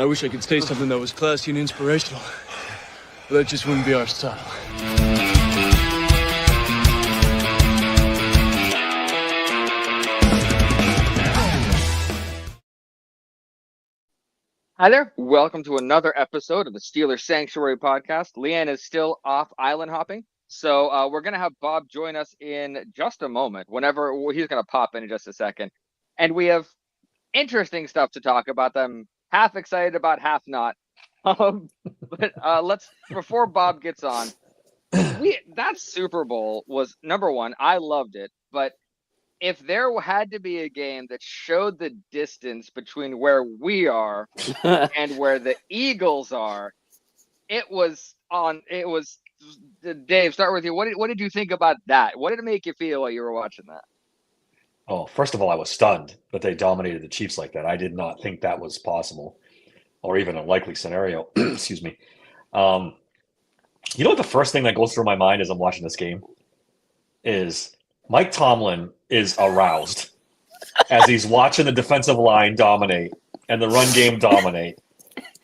I wish I could say something that was classy and inspirational, but that just wouldn't be our style. Hi there. Welcome to another episode of the Steelers Sanctuary Podcast. Leanne is still off island hopping, so we're going to have Bob join us in just a moment, whenever he's going to pop in just a second. And we have interesting stuff to talk about. I'm half excited about, half not. But before Bob gets on, that Super Bowl was, number one, I loved it, but if there had to be a game that showed the distance between where we are and where the Eagles are, it was Dave, start with you. What did you think about that? What did it make you feel while you were watching that? Oh, first of all, I was stunned that they dominated the Chiefs like that. I did not think that was possible or even a likely scenario. Excuse me. You know what the first thing that goes through my mind as I'm watching this game is Mike Tomlin is aroused as he's watching the defensive line dominate and the run game dominate.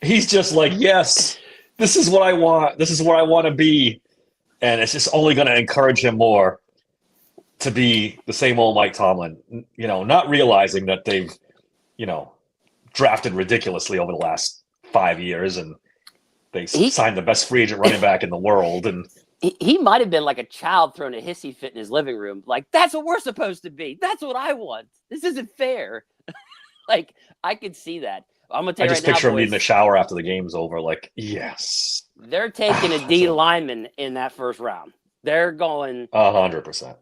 He's just like, yes, this is what I want. This is where I want to be. And it's just only going to encourage him more to be the same old Mike Tomlin, not realizing that they've, drafted ridiculously over the last 5 years and they signed the best free agent running back in the world. And he might have been like a child throwing a hissy fit in his living room. Like, that's what we're supposed to be. That's what I want. This isn't fair. Like, I could see that. I'm going to tell you right now, I just picture him boys, in the shower after the game's over. Like, yes. They're taking a D lineman in that first round. They're going 100%.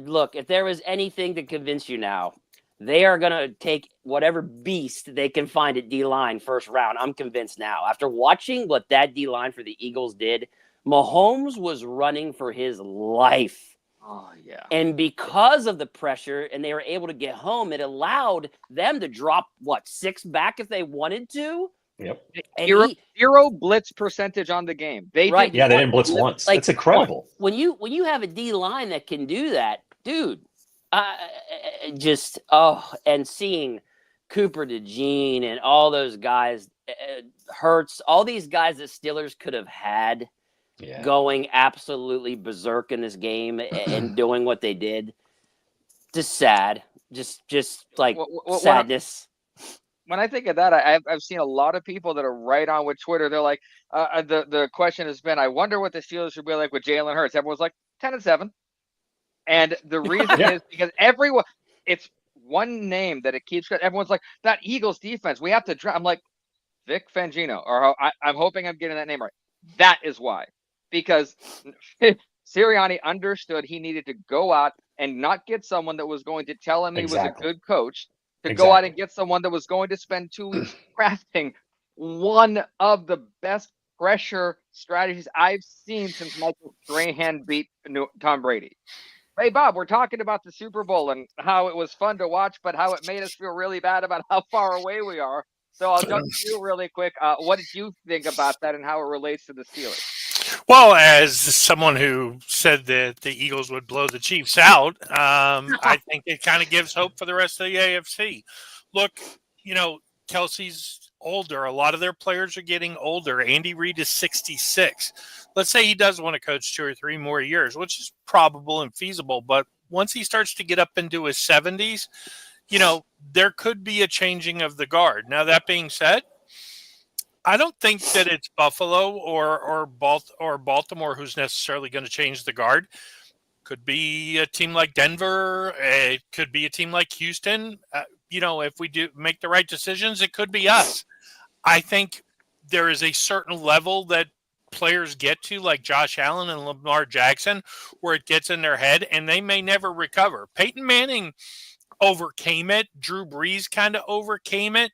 Look, if there was anything to convince you now, they are going to take whatever beast they can find at D-line first round. I'm convinced now. After watching what that D-line for the Eagles did, Mahomes was running for his life. Oh, yeah. And because of the pressure and they were able to get home, it allowed them to drop, 6 back if they wanted to? Yep. Zero blitz percentage on the game. They didn't blitz once. It's incredible. When you have a D-line that can do that, dude, and seeing Cooper DeJean and all those guys, Hurts, all these guys that Steelers could have had going absolutely berserk in this game and doing what they did. Just sad. Just like sadness. When I think of that, I've seen a lot of people that are right on with Twitter. They're like, the question has been, I wonder what the Steelers should be like with Jalen Hurts. Everyone's like 10-7. And the reason is because it's one name that it keeps. Everyone's like, that Eagles defense, we have to draft. I'm like, Vic Fangino, or I'm hoping I'm getting that name right. That is why. Because Sirianni understood he needed to go out and not get someone that was going to tell him he was a good coach, go out and get someone that was going to spend 2 weeks crafting one of the best pressure strategies I've seen since Michael Strahan beat Tom Brady. Hey, Bob, we're talking about the Super Bowl and how it was fun to watch, but how it made us feel really bad about how far away we are. So I'll jump to you really quick. What did you think about that and how it relates to the Steelers? Well, as someone who said that the Eagles would blow the Chiefs out, I think it kind of gives hope for the rest of the AFC. Look, Kelsey's older. A lot of their players are getting older. Andy Reid is 66. Let's say he does want to coach 2 or 3 more years, which is probable and feasible. But once he starts to get up into his 70s, there could be a changing of the guard. Now, that being said, I don't think that it's Buffalo or Baltimore who's necessarily going to change the guard. Could be a team like Denver. It could be a team like Houston. If we do make the right decisions, it could be us. I think there is a certain level that players get to, like Josh Allen and Lamar Jackson, where it gets in their head and they may never recover. Peyton Manning overcame it. Drew Brees kind of overcame it.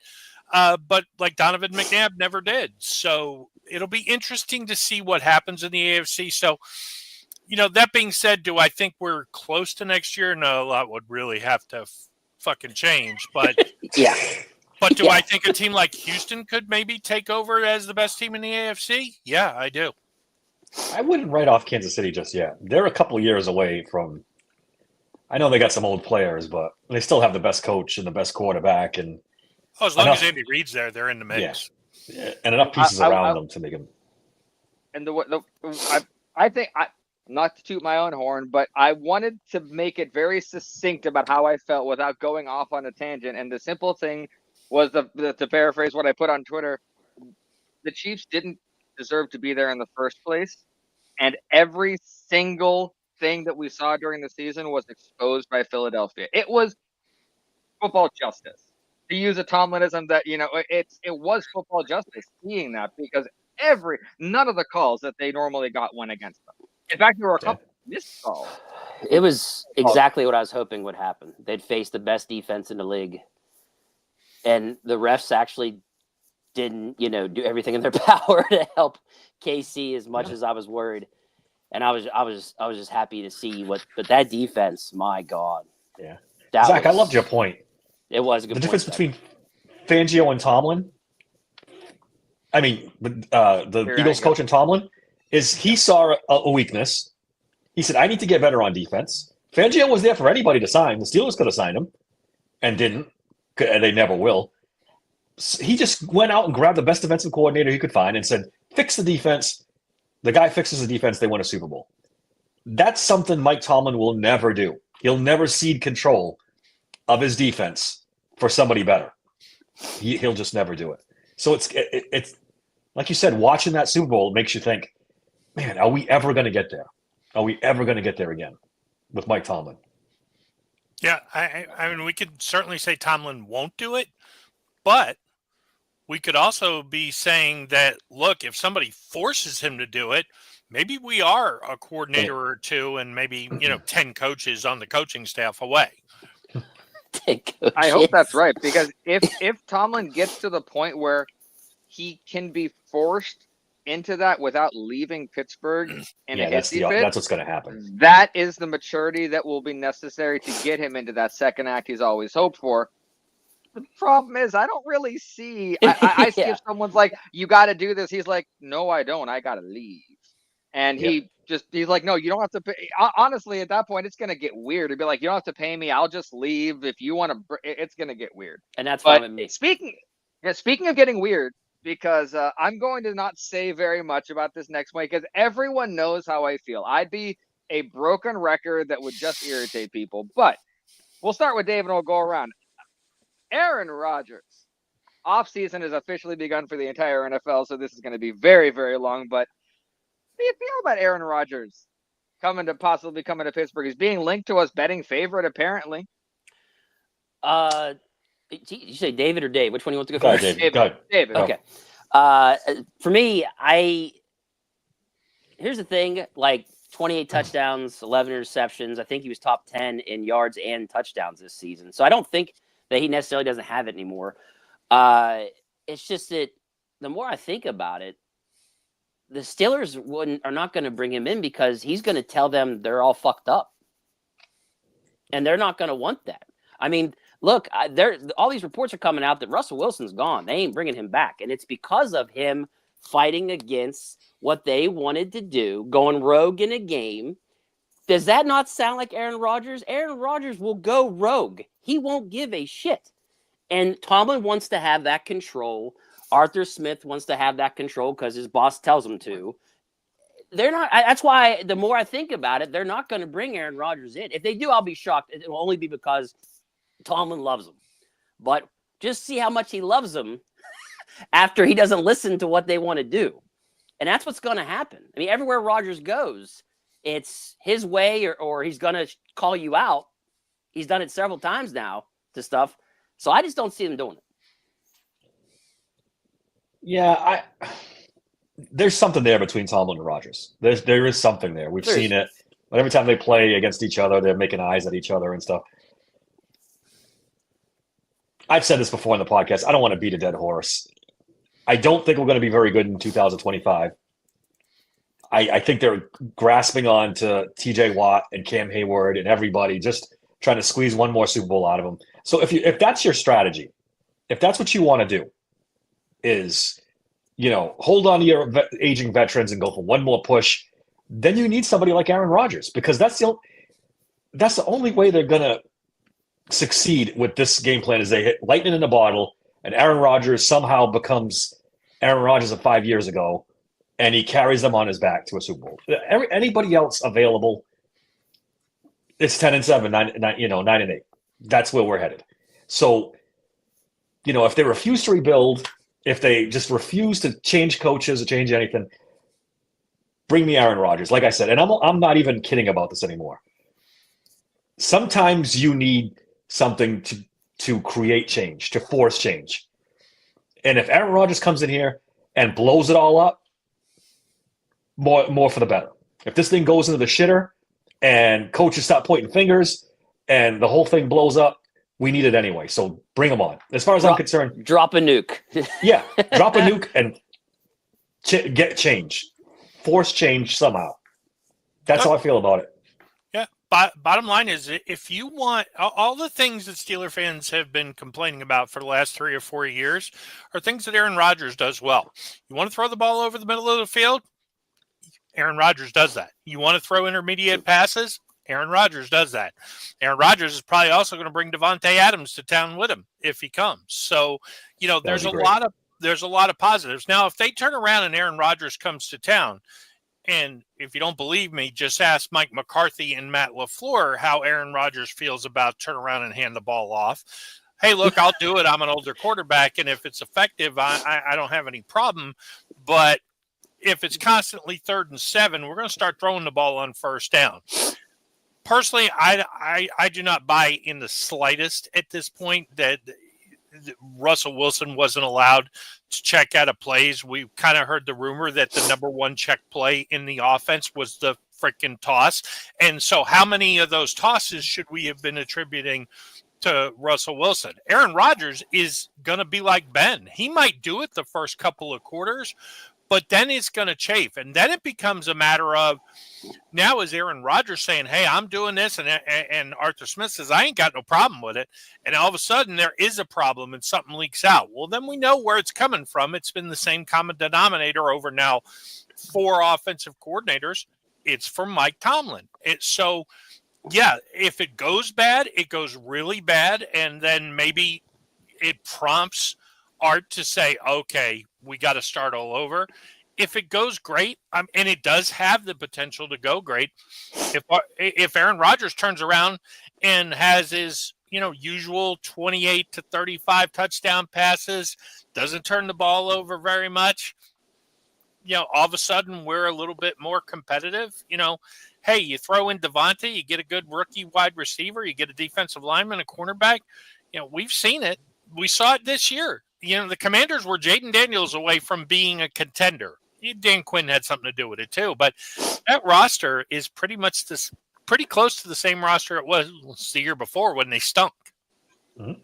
But like Donovan McNabb never did. So it'll be interesting to see what happens in the AFC. So, that being said, do I think we're close to next year? No, a lot would really have to fucking change. But yeah. But do I think a team like Houston could maybe take over as the best team in the AFC? Yeah, I do. I wouldn't write off Kansas City just yet. They're a couple years away from – I know they got some old players, but they still have the best coach and the best quarterback. And as long as Andy Reid's there, they're in the mix. and enough pieces around them to make him. And I think not to toot my own horn, but I wanted to make it very succinct about how I felt without going off on a tangent. And the simple thing was to paraphrase what I put on Twitter, the Chiefs didn't deserve to be there in the first place. And every single thing that we saw during the season was exposed by Philadelphia. It was football justice. To use a Tomlinism that, it was football justice seeing that, because none of the calls that they normally got went against them. In fact, there were a couple missed calls. It was exactly what I was hoping would happen. They'd face the best defense in the league, and the refs actually didn't, do everything in their power to help KC as much as I was worried. And I was just happy to see but that defense, my God. Yeah. Zach, I loved your point. It was a good point. The difference between Fangio and Tomlin, the Eagles coach and Tomlin, is he saw a weakness. He said, I need to get better on defense. Fangio was there for anybody to sign. The Steelers could have signed him and didn't. And they never will. So he just went out and grabbed the best defensive coordinator he could find and said, fix the defense. The guy fixes the defense, they win a Super Bowl. That's something Mike Tomlin will never do. He'll never cede control of his defense for somebody better. He'll just never do it. So it's like you said, watching that Super Bowl makes you think, man, are we ever going to get there? Are we ever going to get there again with Mike Tomlin? Yeah, I mean, we could certainly say Tomlin won't do it, but we could also be saying that, look, if somebody forces him to do it, maybe we are a coordinator or two and maybe, 10 coaches on the coaching staff away. I hope that's right, because if Tomlin gets to the point where he can be forced into that without leaving Pittsburgh that's what's going to happen. That is the maturity that will be necessary to get him into that second act he's always hoped for. The problem is, I don't really see. I see if someone's like, "You got to do this," he's like, "No, I don't. I got to leave." And he's like, "No, you don't have to pay." Honestly, at that point, it's going to get weird. It'd be like, "You don't have to pay me. I'll just leave if you want to." It's going to get weird. And that's fine with me. Speaking of getting weird, because I'm going to not say very much about this next week, because everyone knows how I feel. I'd be a broken record that would just irritate people. But we'll start with David and we'll go around. Aaron Rodgers. Offseason has officially begun for the entire NFL, so this is going to be very, very long. But how do you feel about Aaron Rodgers possibly coming to Pittsburgh? He's being linked to us betting favorite, apparently. You say David or Dave? Which one do you want to go first? David. Okay. For me, here's the thing, 28 touchdowns, 11 interceptions. I think he was top 10 in yards and touchdowns this season. So I don't think that he necessarily doesn't have it anymore. It's just that the more I think about it, the Steelers are not going to bring him in because he's going to tell them they're all fucked up. And they're not going to want that. I mean, look, all these reports are coming out that Russell Wilson's gone. They ain't bringing him back. And it's because of him fighting against what they wanted to do, going rogue in a game. Does that not sound like Aaron Rodgers? Aaron Rodgers will go rogue. He won't give a shit. And Tomlin wants to have that control. Arthur Smith wants to have that control because his boss tells him to. They're not. That's why the more I think about it, they're not going to bring Aaron Rodgers in. If they do, I'll be shocked. It will only be because Tomlin loves him. But just see how much he loves him after he doesn't listen to what they want to do. And that's what's going to happen. I mean, everywhere Rodgers goes, it's his way or he's going to call you out. He's done it several times now to stuff. So I just don't see him doing it. Yeah, there's something there between Tomlin and Rodgers. There is something there. We've seen it. But every time they play against each other, they're making eyes at each other and stuff. I've said this before in the podcast. I don't want to beat a dead horse. I don't think we're going to be very good in 2025. I think they're grasping on to TJ Watt and Cam Hayward and everybody, just trying to squeeze one more Super Bowl out of them. So if that's your strategy, if that's what you want to do, is, hold on to your aging veterans and go for one more push, then you need somebody like Aaron Rodgers, because that's the only way they're going to succeed with this game plan is they hit lightning in a bottle and Aaron Rodgers somehow becomes Aaron Rodgers of 5 years ago, and he carries them on his back to a Super Bowl. Anybody else available, it's 10-7, 9-8. That's where we're headed. So, if they refuse to rebuild, if they just refuse to change coaches or change anything, bring me Aaron Rodgers. Like I said, and I'm not even kidding about this anymore. Sometimes you need something to create change, to force change. And if Aaron Rodgers comes in here and blows it all up, more for the better. If this thing goes into the shitter and coaches stop pointing fingers and the whole thing blows up, we need it anyway. So bring them on. As far as I'm concerned, drop a nuke. Yeah, drop a nuke and get change. Force change somehow. That's how I feel about it. Yeah. Bottom line is, if you want all the things that Steeler fans have been complaining about for the last 3 or 4 years are things that Aaron Rodgers does well. You want to throw the ball over the middle of the field? Aaron Rodgers does that. You want to throw intermediate passes? Aaron Rodgers does that. Aaron Rodgers is probably also going to bring Devontae Adams to town with him if he comes. So, there's a lot of positives. Now, if they turn around and Aaron Rodgers comes to town, and if you don't believe me, just ask Mike McCarthy and Matt LaFleur how Aaron Rodgers feels about turn around and hand the ball off. Hey, look, I'll do it. I'm an older quarterback, and if it's effective, I don't have any problem. But if it's constantly 3rd and 7, we're going to start throwing the ball on first down. Personally, I do not buy in the slightest at this point that Russell Wilson wasn't allowed to check out of plays. We kind of heard the rumor that the number one check play in the offense was the freaking toss. And so how many of those tosses should we have been attributing to Russell Wilson? Aaron Rodgers is going to be like Ben. He might do it the first couple of quarters, but then it's going to chafe. And then it becomes a matter of, now is Aaron Rodgers saying, hey, I'm doing this, and Arthur Smith says, I ain't got no problem with it. And all of a sudden there is a problem and something leaks out. Well, then we know where it's coming from. It's been the same common denominator over now 4 offensive coordinators. It's from Mike Tomlin. So, yeah, if it goes bad, it goes really bad, and then maybe it prompts Art to say, okay, we got to start all over. If it goes great, and it does have the potential to go great, if Aaron Rodgers turns around and has his usual 28 to 35 touchdown passes, doesn't turn the ball over very much, all of a sudden we're a little bit more competitive. Hey, you throw in Devontae, you get a good rookie wide receiver, you get a defensive lineman, a cornerback. We've seen it. We saw it this year. The Commanders were Jaden Daniels away from being a contender. Dan Quinn had something to do with it too, but that roster is pretty close to the same roster it was the year before when they stunk. Mm-hmm.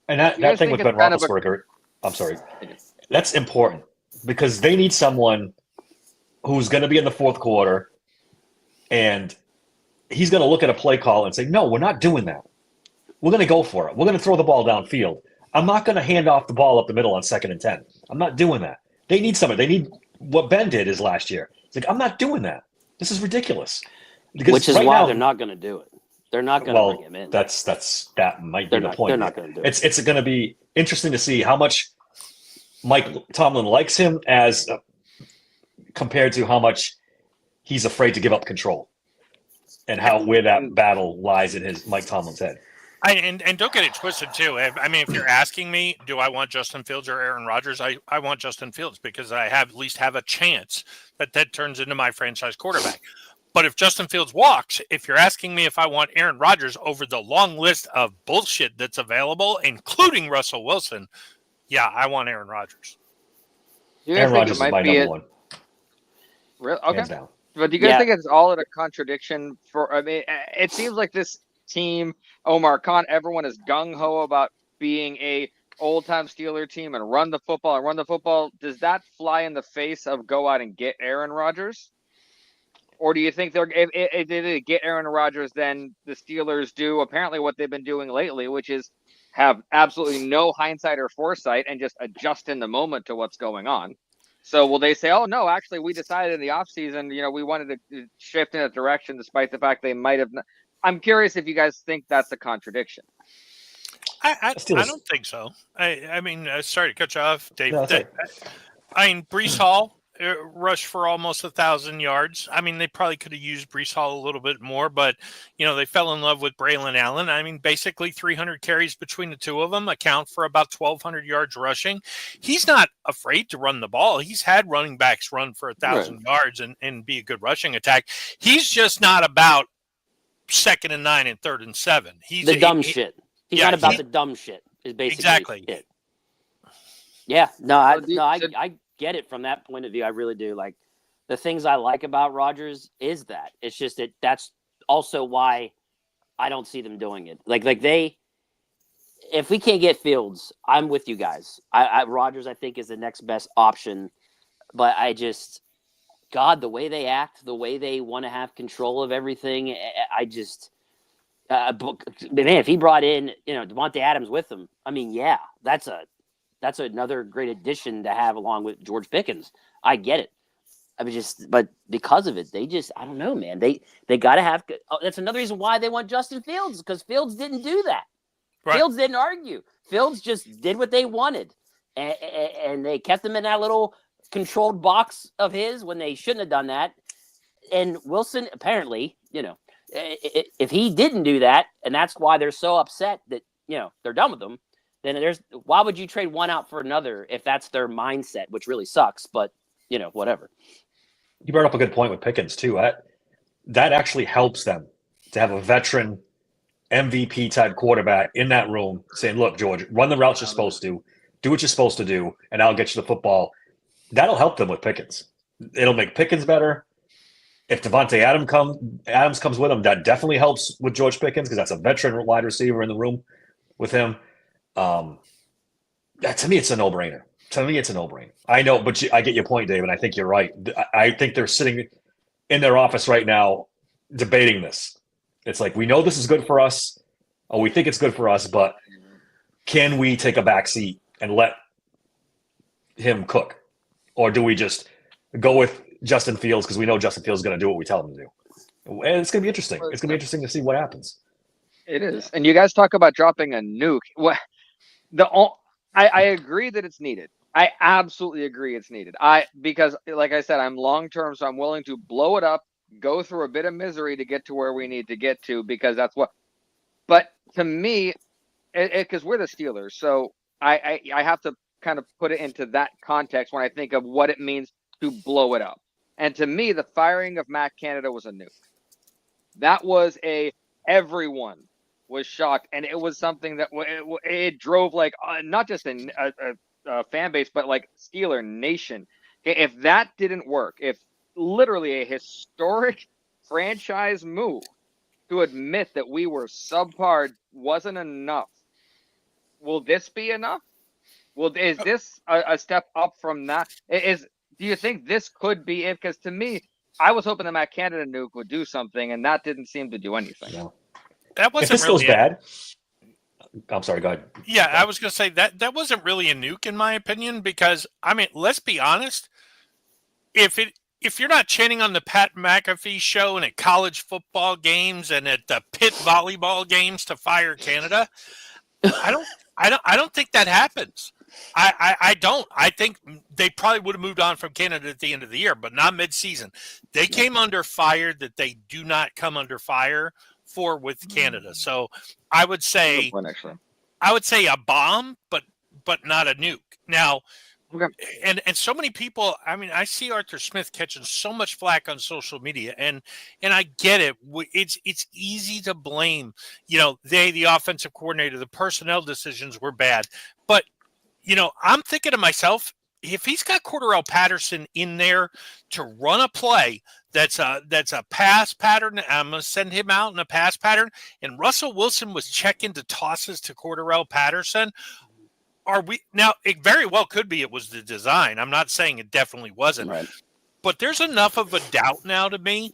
And that thing with Ben Roethlisberger, I'm sorry, that's important because they need someone who's going to be in the fourth quarter and he's going to look at a play call and say, no, we're not doing that. We're going to go for it. We're going to throw the ball downfield. I'm not going to hand off the ball up the middle on 2nd and 10. I'm not doing that. They need something. They need what Ben did is last year. It's like, I'm not doing that. This is ridiculous. Because which is why they're not going to do it. They're not going to bring him in. That might be the point. They're not going to do it. It's going to be interesting to see how much Mike Tomlin likes him as compared to how much he's afraid to give up control and where that battle lies in Mike Tomlin's head. And don't get it twisted, too. I mean, if you're asking me, do I want Justin Fields or Aaron Rodgers? I want Justin Fields because I at least have a chance that turns into my franchise quarterback. But if Justin Fields walks, if you're asking me if I want Aaron Rodgers over the long list of bullshit that's available, including Russell Wilson, yeah, I want Aaron Rodgers. Aaron Rodgers is my number one. Really? Okay. Hands down. But do you guys think it's all in a contradiction? It seems like this team, Omar Khan, everyone is gung-ho about being a old-time Steeler team and run the football. Does that fly in the face of go out and get Aaron Rodgers? Or do you think if they get Aaron Rodgers, then the Steelers do apparently what they've been doing lately, which is have absolutely no hindsight or foresight and just adjust in the moment to what's going on? So will they say, oh, no, actually, we decided in the offseason, we wanted to shift in a direction despite the fact they might have not. I'm curious if you guys think that's a contradiction. I Steelers- don't think so. I mean, sorry to cut you off, Dave. No, that's right. I mean, Brees Hall rushed for almost 1,000 yards. I mean, they probably could have used Brees Hall a little bit more, but, they fell in love with Braylon Allen. I mean, basically 300 carries between the two of them account for about 1,200 yards rushing. He's not afraid to run the ball. He's had running backs run for 1,000 yards and be a good rushing attack. He's just not about 2nd and 9 and 3rd and 7. He's the dumb shit. He's not about the dumb shit. Is basically exactly it. Yeah, no, I get it from that point of view. I really do. Like, the things I like about Rodgers is that it's just that's also why I don't see them doing it. Like if we can't get Fields, I'm with you guys. Rodgers, I think, is the next best option, but God, the way they act, the way they want to have control of everything, man, if he brought in, Devontae Adams with him, I mean, yeah, that's another great addition to have along with George Pickens. I get it. But because of it, I don't know, man. They got to have. That's another reason why they want Justin Fields, because Fields didn't do that. Right. Fields didn't argue. Fields just did what they wanted, and they kept him in that little controlled box of his when they shouldn't have done that. And Wilson, apparently, if he didn't do that, and that's why they're so upset that they're done with him, then why would you trade one out for another if that's their mindset, which really sucks, but whatever. You brought up a good point with Pickens too. That actually helps them to have a veteran MVP type quarterback in that room saying, look, George, run the routes you're supposed to, do what you're supposed to do, and I'll get you the football. That'll help them with Pickens. It'll make Pickens better. If Devontae Adams comes with him, that definitely helps with George Pickens, because that's a veteran wide receiver in the room with him. To me, it's a no-brainer. I know, but I get your point, Dave, and I think you're right. I think they're sitting in their office right now debating this. It's like, we know this is good for us, or we think it's good for us, but can we take a back seat and let him cook? Or do we just go with Justin Fields because we know Justin Fields is going to do what we tell him to do? And it's going to be interesting. It's going to be interesting to see what happens. It is. And you guys talk about dropping a nuke. I agree that it's needed. I absolutely agree it's needed. Because like I said, I'm long-term, so I'm willing to blow it up, go through a bit of misery to get to where we need to get to, because that's what. But to me, because we're the Steelers, so I have to kind of put it into that context when I think of what it means to blow it up. And to me, the firing of Matt Canada was a nuke. That was everyone was shocked, and it was something that it drove not just a fan base, but like Steeler Nation. If that didn't work, if literally a historic franchise move to admit that we were subpar wasn't enough, will this be enough? Is this a step up from that? Do you think this could be it? Because to me, I was hoping the Matt Canada nuke would do something, and that didn't seem to do anything. No. That wasn't if this really goes bad. I'm sorry, go ahead. Yeah, I was going to say that wasn't really a nuke in my opinion, because I mean, let's be honest. If you're not chanting on the Pat McAfee show and at college football games and at the Pitt volleyball games to fire Canada, I don't think that happens. I don't. I think they probably would have moved on from Canada at the end of the year, but not mid-season. They came under fire that they do not come under fire for with Canada. So I would say a bomb, but not a nuke. Now, and so many people, I mean, I see Arthur Smith catching so much flack on social media, and I get it. It's easy to blame, the offensive coordinator, the personnel decisions were bad, but I'm thinking to myself, if he's got Cordarrelle Patterson in there to run a play that's a pass pattern, I'm going to send him out in a pass pattern, and Russell Wilson was checking to tosses to Cordarrelle Patterson, it very well could be it was the design. I'm not saying it definitely wasn't. Right. But there's enough of a doubt now to me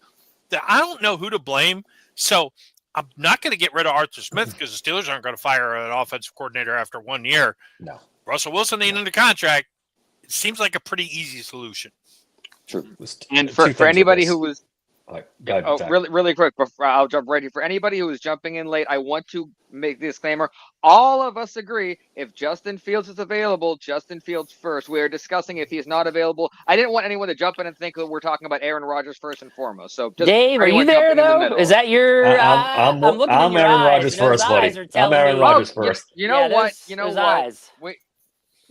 that I don't know who to blame. So I'm not going to get rid of Arthur Smith because the Steelers aren't going to fire an offensive coordinator after 1 year. No. Russell Wilson ain't under contract. It seems like a pretty easy solution. True. And for anybody who was Really quick, before I'll jump right here. For anybody who is jumping in late, I want to make the disclaimer. All of us agree if Justin Fields is available, Justin Fields first. We are discussing if he's not available. I didn't want anyone to jump in and think that we're talking about Aaron Rodgers first and foremost. So, Dave, are you there though? Is that your? I'm looking in your Aaron eyes. Rodgers first, buddy. I'm Aaron Rodgers first. You know what? You know what? Eyes. Wait.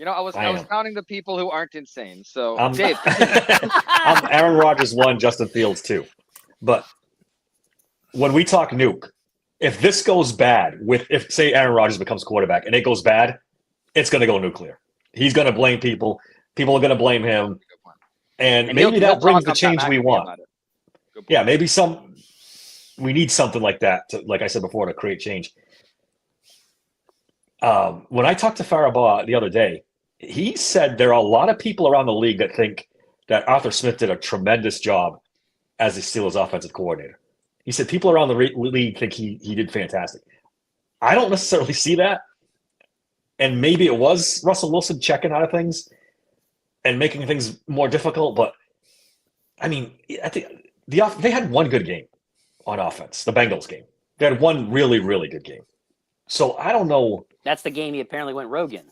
I was counting the people who aren't insane. So, Dave, I'm Aaron Rodgers 1, Justin Fields 2. But when we talk nuke, if this goes bad, if say Aaron Rodgers becomes quarterback and it goes bad, it's going to go nuclear. He's going to blame people. People are going to blame him, and maybe that brings the change we want. Yeah, maybe we need something like that to, like I said before, to create change. When I talked to Faribaugh the other day, he said there are a lot of people around the league that think that Arthur Smith did a tremendous job as the Steelers offensive coordinator. He said people around the league think he did fantastic. I don't necessarily see that. And maybe it was Russell Wilson checking out of things and making things more difficult. But, I mean, I think they had one good game on offense, the Bengals game. They had one really, really good game. So I don't know. That's the game he apparently went rogue in.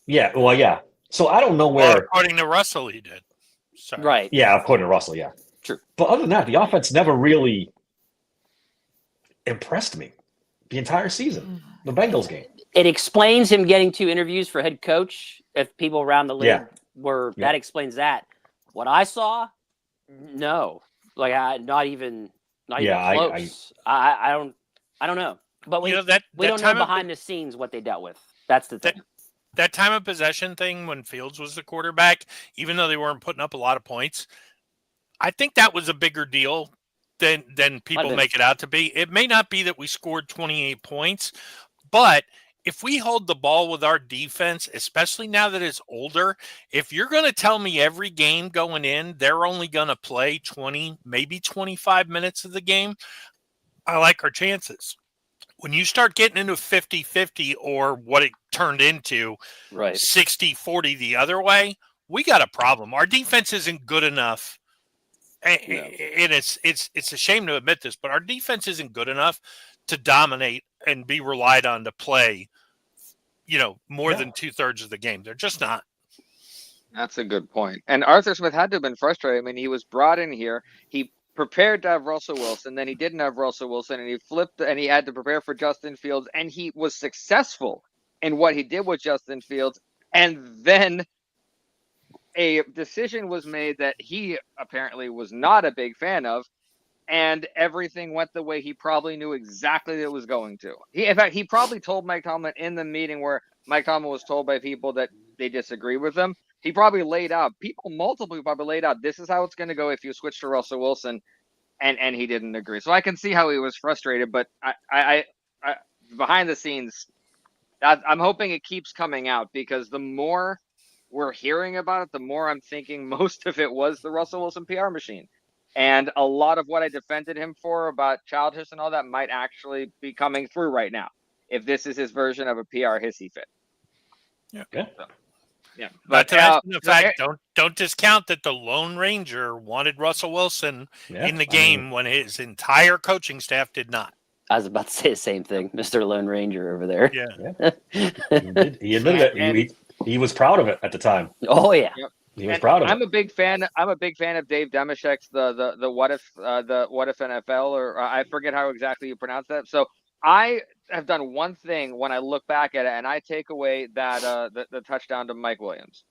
Yeah, well, yeah. So I don't know where. Well, according to Russell, he did. Sorry. Right. Yeah, according to Russell, yeah. True. But other than that, the offense never really impressed me the entire season. The Bengals game. It explains him getting 2 interviews for head coach. If people around the league that explains that. What I saw, no, like not even close. I don't know. But we don't know behind the scenes what they dealt with. That's the thing. That time of possession thing when Fields was the quarterback, even though they weren't putting up a lot of points, I think that was a bigger deal than people make it out to be. It may not be that we scored 28 points, but if we hold the ball with our defense, especially now that it's older, if you're going to tell me every game going in, they're only going to play 20, maybe 25 minutes of the game, I like our chances. When you start getting into 50-50 or what it turned into 60-40 the other way, we got a problem. Our defense isn't good enough. And it's a shame to admit this, but our defense isn't good enough to dominate and be relied on to play, more than 2/3 of the game. They're just not. That's a good point. And Arthur Smith had to have been frustrated. I mean, he was brought in here. He prepared to have Russell Wilson, then he didn't have Russell Wilson, and he flipped, and he had to prepare for Justin Fields, and he was successful in what he did with Justin Fields, and then a decision was made that he apparently was not a big fan of, and everything went the way he probably knew exactly that it was going to. In fact, he probably told Mike Tomlin in the meeting where Mike Tomlin was told by people that they disagree with him. He probably laid out, multiple probably laid out, this is how it's going to go if you switch to Russell Wilson, and he didn't agree. So I can see how he was frustrated, but I behind the scenes, I'm hoping it keeps coming out, because the more we're hearing about it, the more I'm thinking most of it was the Russell Wilson PR machine. And a lot of what I defended him for about childhood and all that might actually be coming through right now, if this is his version of a PR hissy fit. Yeah. So. Yeah, but to mention the fact, don't discount that the Lone Ranger wanted Russell Wilson in the game when his entire coaching staff did not. I was about to say the same thing, Mr. Lone Ranger over there. Yeah. He admitted it. He was proud of it at the time. Oh yeah, he was proud of it. I'm a big fan of Dave Demeshek's the what if NFL, or I forget how exactly you pronounce that. So I have done one thing when I look back at it, and I take away that the touchdown to Mike Williams.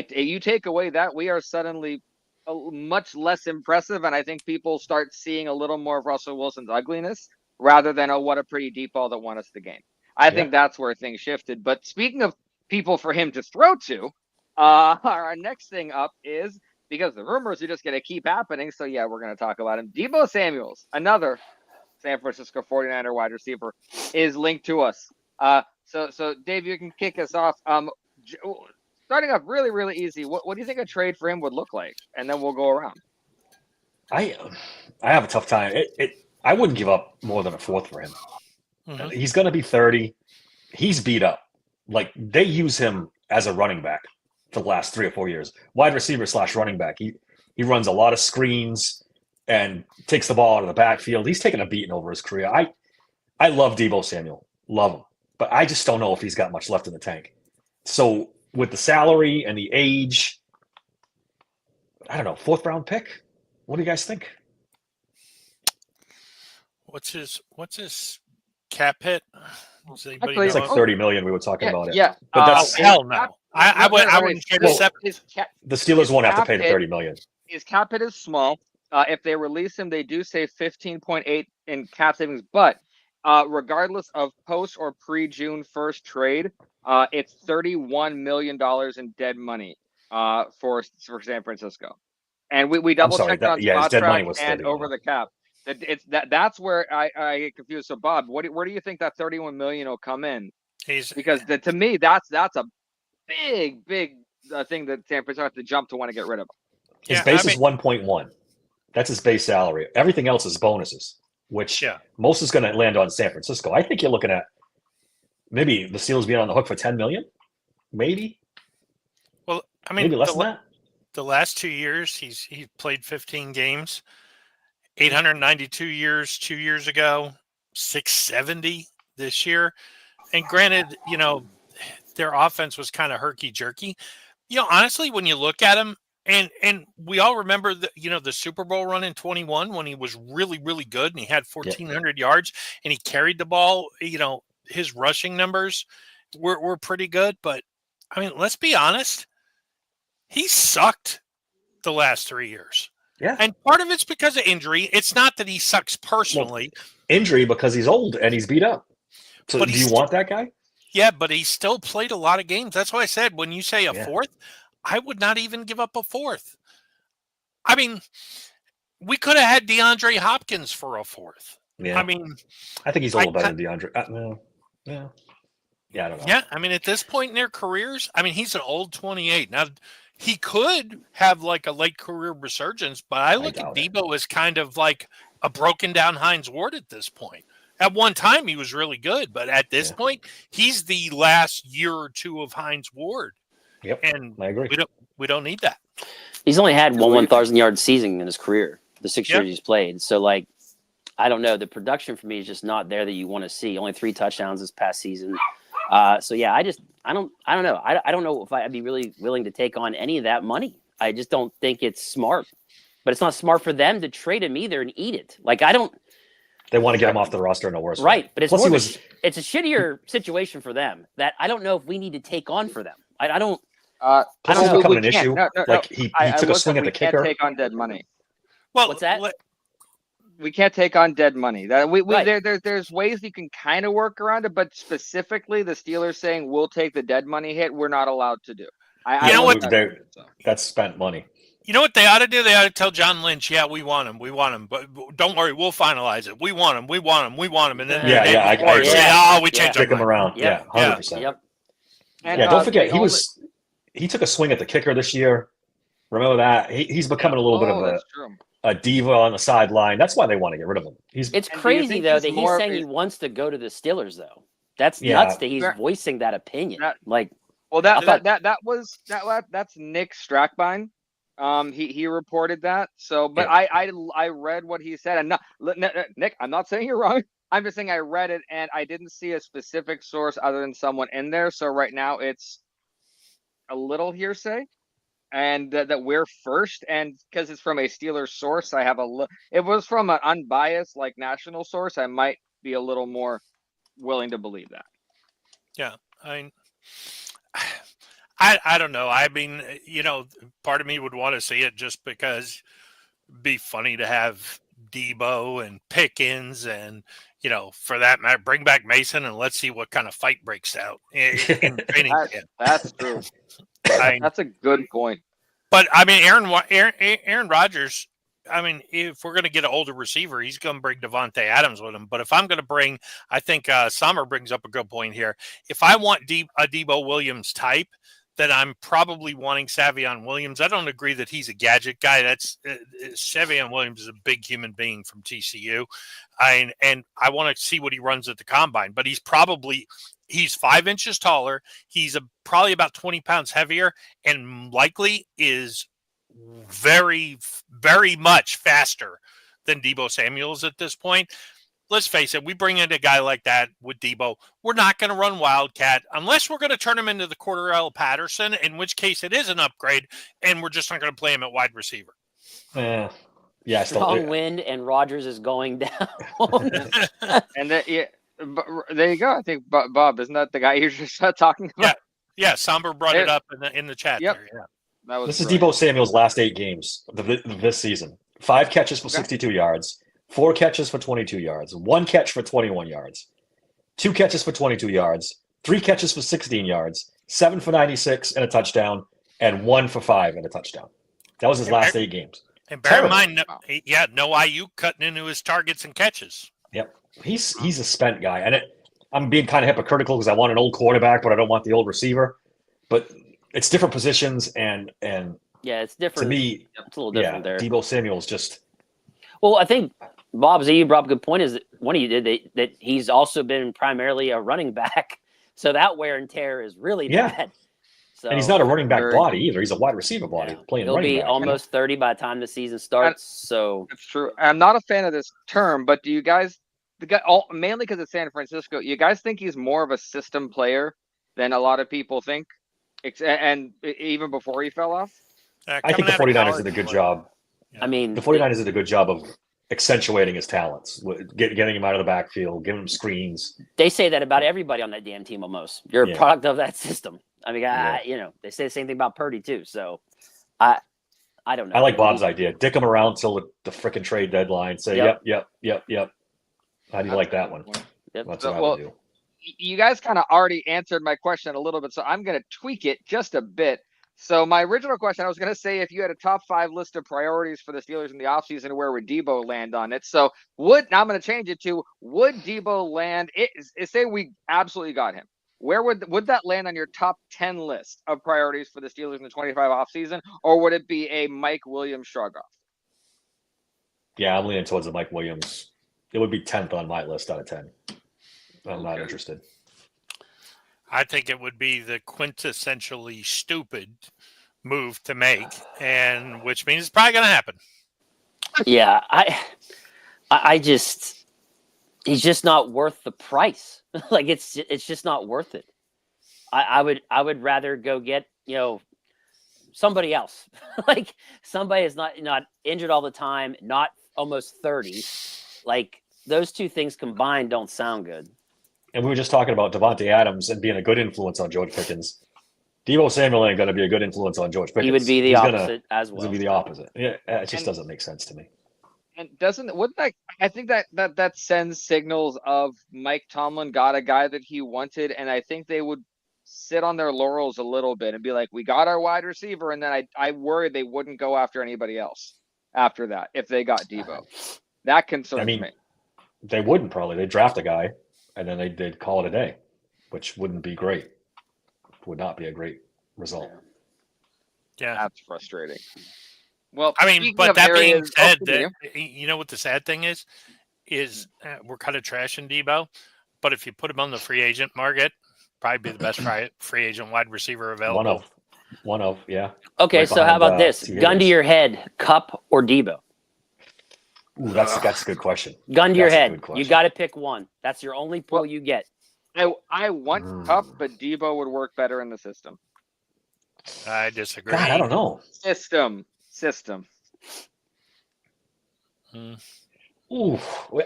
You take away that, we are suddenly much less impressive, and I think people start seeing a little more of Russell Wilson's ugliness rather than what a pretty deep ball that won us the game. I think that's where things shifted. But speaking of people for him to throw to, our next thing up is, because the rumors are just going to keep happening, so yeah, we're going to talk about him. Deebo Samuels, another San Francisco 49er wide receiver, is linked to us. So Dave, you can kick us off. Starting off really, really easy. What do you think a trade for him would look like? And then we'll go around. I have a tough time. I wouldn't give up more than a fourth for him. Mm-hmm. He's going to be 30. He's beat up. Like, they use him as a running back for the last 3 or 4 years. Wide receiver / running back. He runs a lot of screens. and takes the ball out of the backfield. He's taken a beating over his career. I love Deebo Samuel. Love him. But I just don't know if he's got much left in the tank. So with the salary and the age, I don't know, 4th round pick? What do you guys think? What's his cap hit? Actually, It's like 30 million. We were talking about it. Yeah. But that's hell no. I wouldn't get the Steelers won't have to pay the 30 million. His cap hit is small. If they release him, they do save 15.8 in cap savings. But regardless of post or pre-June 1st trade, it's $31 million in dead money for San Francisco. And we double checked on spot track and over the cap. That's where I get confused. So Bob, where do you think that 31 million will come in? Because to me, that's a big thing that San Francisco has to jump to want to get rid of him. His base is 1.1. That's his base salary. Everything else is bonuses, which most is going to land on San Francisco. I think you're looking at maybe the Steelers being on the hook for 10 million, maybe. Well, I mean, maybe less than that. The last 2 years, he's played 15 games. 892 years 2 years ago, 670 this year. And granted, their offense was kind of herky-jerky. Honestly, when you look at him, and we all remember the Super Bowl run in 21 when he was really, really good and he had 1,400 yards and he carried the ball. His rushing numbers were pretty good. But, I mean, let's be honest. He sucked the last 3 years. Yeah. And part of it's because of injury. It's not that he sucks personally. Well, injury because he's old and he's beat up. So do you want that guy? Yeah, but he still played a lot of games. That's why I said when you say a 4th, I would not even give up a 4th. I mean, we could have had DeAndre Hopkins for a 4th. Yeah. I mean, I think he's a little better than DeAndre. Yeah, I don't know. Yeah, I mean, at this point in their careers, I mean, he's an old 28. Now, he could have like a late career resurgence, but I look at Deebo as kind of like a broken down Hines Ward at this point. At one time, he was really good, but at this point, he's the last year or two of Hines Ward. Yep, and I agree. We don't need that. He's only had one 1,000-yard season in his career, the 6 years he's played. So, like, I don't know. The production for me is just not there that you want to see. Only 3 touchdowns this past season. So yeah, I don't know. I don't know if I'd be really willing to take on any of that money. I just don't think it's smart. But it's not smart for them to trade him either and eat it. Like they want to get him off the roster in a worse way. Right, but it's it's a shittier situation for them that I don't know if we need to take on for them. I don't. Plus, it's become an issue. He took a swing at the kicker. We can't take on dead money. Well, what's that? We can't take on dead money. There's ways you can kind of work around it, but specifically the Steelers saying we'll take the dead money hit, we're not allowed to do. That's spent money. You know what they ought to do? They ought to tell John Lynch, "Yeah, we want him, but don't worry, we'll finalize it. We want him, and then we change him around. Yeah, 100%. Yep. And, don't forget he took a swing at the kicker this year. Remember that he's becoming a little bit of a diva on the sideline. That's why they want to get rid of him. It's crazy though that he's saying he wants to go to the Steelers though. That's nuts that he's voicing that opinion. That's Nick Strackbine. He reported that. So, but I read what he said, and Nick, I'm not saying you're wrong. I'm just saying I read it and I didn't see a specific source other than someone in there. So right now it's a little hearsay. And that we're first, and because it's from a Steelers source, I have it was from an unbiased, like national source, I might be a little more willing to believe that. Yeah, I don't know. I mean, part of me would want to see it just because it'd be funny to have Deebo and Pickens and, for that matter, bring back Mason and let's see what kind of fight breaks out in training camp. That's true. That's a good point. But I mean, Aaron Rodgers. I mean, if we're going to get an older receiver, he's going to bring Devontae Adams with him. But if I'm going to bring, I think Sommer brings up a good point here. If I want a Deebo Williams type, then I'm probably wanting Savion Williams. I don't agree that he's a gadget guy. Savion Williams is a big human being from TCU, and I want to see what he runs at the combine. But he's 5 inches taller. He's probably about 20 pounds heavier and likely is very, very much faster than Deebo Samuel's at this point. Let's face it, we bring in a guy like that with Deebo, we're not going to run Wildcat unless we're going to turn him into the Cordarrelle Patterson, in which case it is an upgrade, and we're just not going to play him at wide receiver. Yeah, Strong wind, and Rodgers is going down. And there you go. I think Bob, isn't that the guy you're just talking about? Yeah. Somber brought it up in the chat. Yep. There. Yeah, this is Deebo Samuel's last 8 games this season. 5 catches for 62 yards, 4 catches for 22 yards, 1 catch for 21 yards, 2 catches for 22 yards, 3 catches for 16 yards, 7 for 96 and a touchdown, and 1 for 5 and a touchdown. That was his last 8 games. And bear in mind, no IU cutting into his targets and catches. Yep, he's a spent guy, and I'm being kind of hypocritical because I want an old quarterback, but I don't want the old receiver. But it's different positions, and yeah, it's different. To me, it's a little different there. Deebo Samuel's just. Well, I think Bob Z brought up a good point. Is that one of you did that he's also been primarily a running back, so that wear and tear is really bad. So, and he's not a running back body either. He's a wide receiver body playing He'll running be back. almost 30 by the time the season starts. So it's true. I'm not a fan of this term, but do you guys, mainly because it's San Francisco, you guys think he's more of a system player than a lot of people think? And even before he fell off? I think the 49ers did a good job. I mean, the 49ers did a good job of accentuating his talents, getting him out of the backfield, giving him screens. They say that about everybody on that damn team almost. You're a product of that system. I mean, they say the same thing about Purdy too. So I don't know. I like Bob's idea. Dick him around till the frickin' trade deadline. Say, yep. How do you like that one? Yep. That's what I would do. You guys kind of already answered my question a little bit, so I'm going to tweak it just a bit. So my original question, I was going to say, if you had a top 5 list of priorities for the Steelers in the offseason, where would Deebo land on it? So now I'm going to change it to, would Deebo land, say we absolutely got him, where would that land on your top 10 list of priorities for the Steelers in the 25 offseason, or would it be a Mike Williams shrug-off? Yeah, I'm leaning towards the Mike Williams. It would be 10th on my list out of 10. I'm not interested. I think it would be the quintessentially stupid move to make, and which means it's probably going to happen. Yeah, he's just not worth the price. Like it's just not worth it. I would rather go get somebody else, like somebody is not injured all the time, not almost 30. Like those two things combined don't sound good. And we were just talking about Devontae Adams and being a good influence on George Pickens. Deebo Samuel ain't going to be a good influence on George Pickens. He would be the opposite as well. He would be the opposite. Yeah, it just doesn't make sense to me. And I think that sends signals of Mike Tomlin got a guy that he wanted, and I think they would sit on their laurels a little bit and be like, we got our wide receiver, and then I worried they wouldn't go after anybody else after that if they got Deebo. That concerns me. They wouldn't probably. They'd draft a guy, and then they'd call it a day, which wouldn't be great. Would not be a great result. Yeah. That's frustrating. Well, I mean, but that being said, you know what the sad thing is we're kind of trashing Deebo, but if you put him on the free agent market, probably be the best free agent wide receiver available. One of, yeah. Okay, so how about this? Gun to your head, Kupp or Deebo? Ooh, that's a good question. Gun to your head. You got to pick one. That's your only pool you get. I want Kupp, but Deebo would work better in the system. I disagree. God, I don't know. System. Ooh,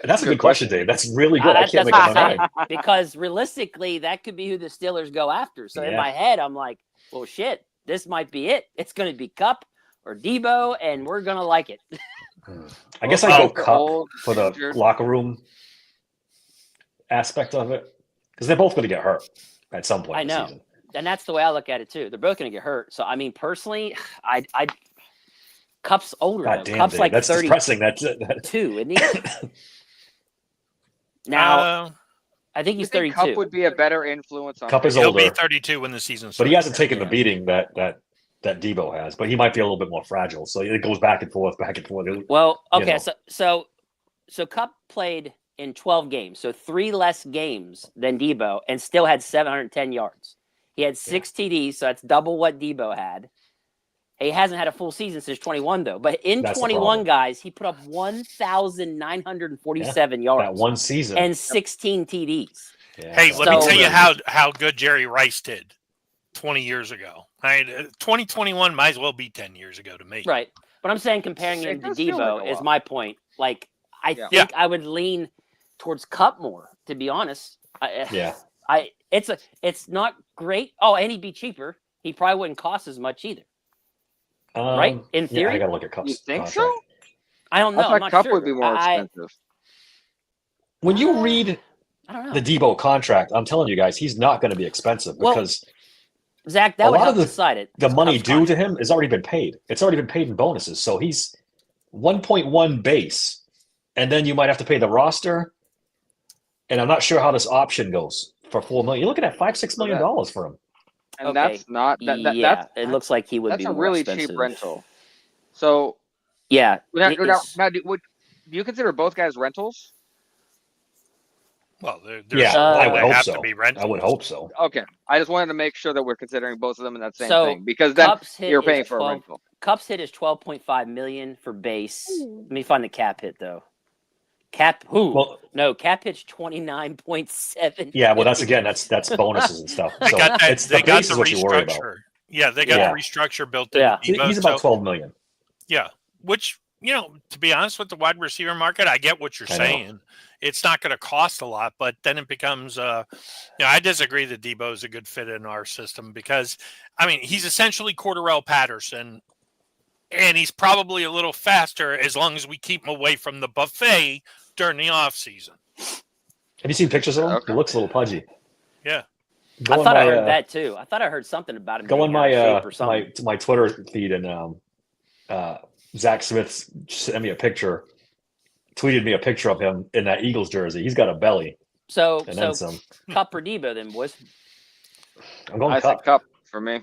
that's a good question, Dave. That's really good. I can't make up my mind. Because realistically, that could be who the Steelers go after. So in my head, I'm like, well, shit, this might be it. It's going to be Kupp or Deebo, and we're going to like it. I guess I go Kupp for the locker room aspect of it, because they're both going to get hurt at some point. I know, season. And that's the way I look at it too. They're both going to get hurt. So I mean, personally, I Kupp's older. God damn, Kupp's Dave, like that's 30, depressing. That's 2, isn't he? Now, I think he's 32. Kupp would be a better influence on. Kupp is He'll older. be 32 when the season starts. But he hasn't taken the beating that Deebo has. But he might be a little bit more fragile. So it goes back and forth. Well, okay, so Kupp played in 12 games, so 3 less games than Deebo, and still had 710 yards. He had 6 TDs, so that's double what Deebo had. He hasn't had a full season since 21, though. But in That's the 21, problem. guys, he put up 1,947 yards. That one season. And 16 TDs. Yeah, Hey, let me So- tell you how good Jerry Rice did 20 years ago. 2021 might as well be 10 years ago to me. Right. But I'm saying comparing him to does feel like Deebo a is while. my point. Like, I Yeah. think I would lean towards Cup more, to be honest. Yeah. It's not great. Oh, and he'd be cheaper. He probably wouldn't cost as much either. Right? In Yeah, theory? I gotta look at Cup's You think contract. so? I don't know. I I'm thought not Cup sure. would be more expensive. When you read I don't know. the Deebo contract, I'm telling you guys, he's not going to be expensive Well, because Zach, a that would lot help of decide it. the money Cup's due to contract. him has already been paid. It's already been paid in bonuses. So he's 1.1 base, and then you might have to pay the roster. And I'm not sure how this option goes for $4 million. You're looking at $5-6 million for him. And Okay. that's not that, Yeah, it looks like he would that's be a more really expensive. cheap rental. So Yeah. now, it is- do you consider both guys rentals? Well, there's Yeah, I they would hope have so. to be rentals. I would hope so. Okay, I just wanted to make sure that we're considering both of them in that same So, thing because then Cup's hit you're is paying for a 12 rental. Cup's hit is 12.5 million for base. Let me find the cap hit though. Cap Well, cap hit's 29.7. yeah, well, that's bonuses and stuff. They So got that. it's They the got base the is what you worry about. restructure. Yeah, they got Yeah. the restructure built in. Yeah. Deebo, He's about so- $12 million. Yeah, which, to be honest with the wide receiver market, I get what you're I know. saying. It's not going to cost a lot, but then it becomes, I disagree that Deebo is a good fit in our system because, he's essentially Cordarrelle Patterson, and he's probably a little faster as long as we keep him away from the buffet during the offseason. Have you seen pictures of him? Okay. He looks a little pudgy. Yeah. Go I on thought I my, heard that too. I thought I heard something about him. Go on being out of shape or my something. my Twitter feed and Zach Smith sent me a picture, tweeted me a picture of him in that Eagles jersey. He's got a belly So and then some. Cup or Deebo then, boys. I'm going I Cup. think Cup for me.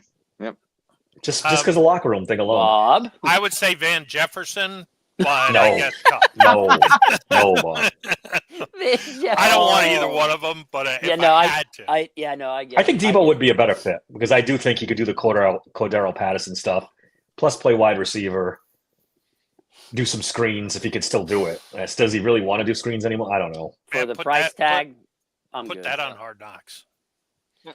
Just because the locker room thing alone. Bob. I would say Van Jefferson, but No. I guess Cup. No, Bob. I don't want either one of them, but if I had to. I get I think it. Deebo would be a better fit because I do think he could do the Cordero Patterson stuff, plus play wide receiver, do some screens if he could still do it. Does he really want to do screens anymore? I don't know. For Man, the put price tag. I'm Put good. that on Hard Knocks.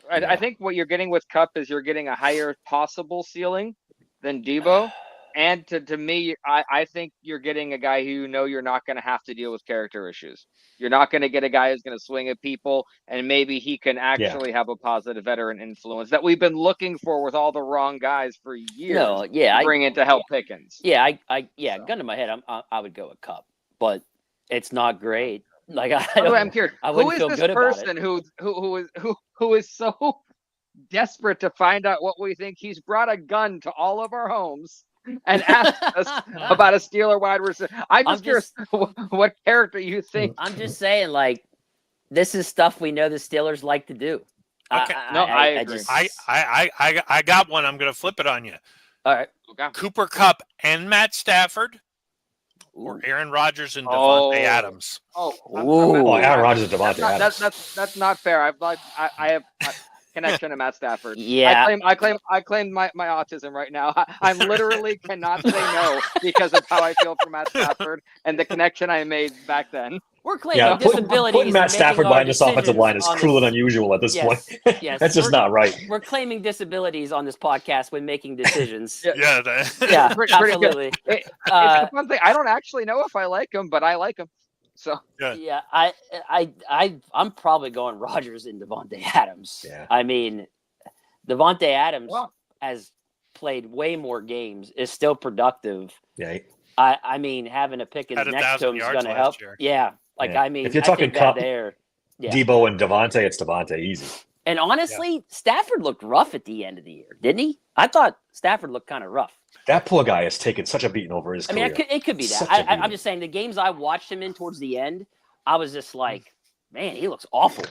I think what you're getting with Cup is you're getting a higher possible ceiling than Deebo. And to me, I think you're getting a guy who you're not going to have to deal with character issues. You're not going to get a guy who's going to swing at people, and maybe he can actually have a positive veteran influence that we've been looking for with all the wrong guys for years. No, yeah, bring in to help Pickens. Yeah, gun to my head, I would go with Cup, but it's not great. Like I'm curious. I Who wouldn't is feel this good about person who is so desperate to find out what we think? He's brought a gun to all of our homes and asked us about a Steeler wide receiver. I'm just curious what character you think. I'm just saying, like, this is stuff we know the Steelers like to do. Okay. I agree. I got one. I'm going to flip it on you. All right. Okay. Cooper Kupp and Matt Stafford, or Aaron Rodgers and Devontae Adams. Ooh. Aaron Rodgers and Devontae Adams. That's not fair. I have a connection to Matt Stafford. Yeah. I claim my autism right now. I literally cannot say no because of how I feel for Matt Stafford and the connection I made back then. We're claiming disabilities. Putting Matt Stafford behind this offensive line is cruel and this. unusual at this point. Yes. That's just not right. We're claiming disabilities on this podcast when making decisions. Yeah. Yeah, Pretty absolutely. It's the fun thing. I don't actually know if I like him, but I like him. So yeah, I'm probably going Rodgers and Devontae Adams. Yeah. I mean, Devontae Adams has played way more games, is still productive. Yeah. I mean, having a Pickens Had next to him is 1,000 yards going to last help. year. Yeah, Yeah. I mean, If you're I talking think Cup, yeah. Debo and Devontae, it's Devontae easy. And honestly, Stafford looked rough at the end of the year, didn't he? I thought Stafford looked kind of rough. That poor guy has taken such a beating over his career. I mean, it could be that. Such a I'm beating. just saying the games I watched him in towards the end, I was just like, man, he looks awful.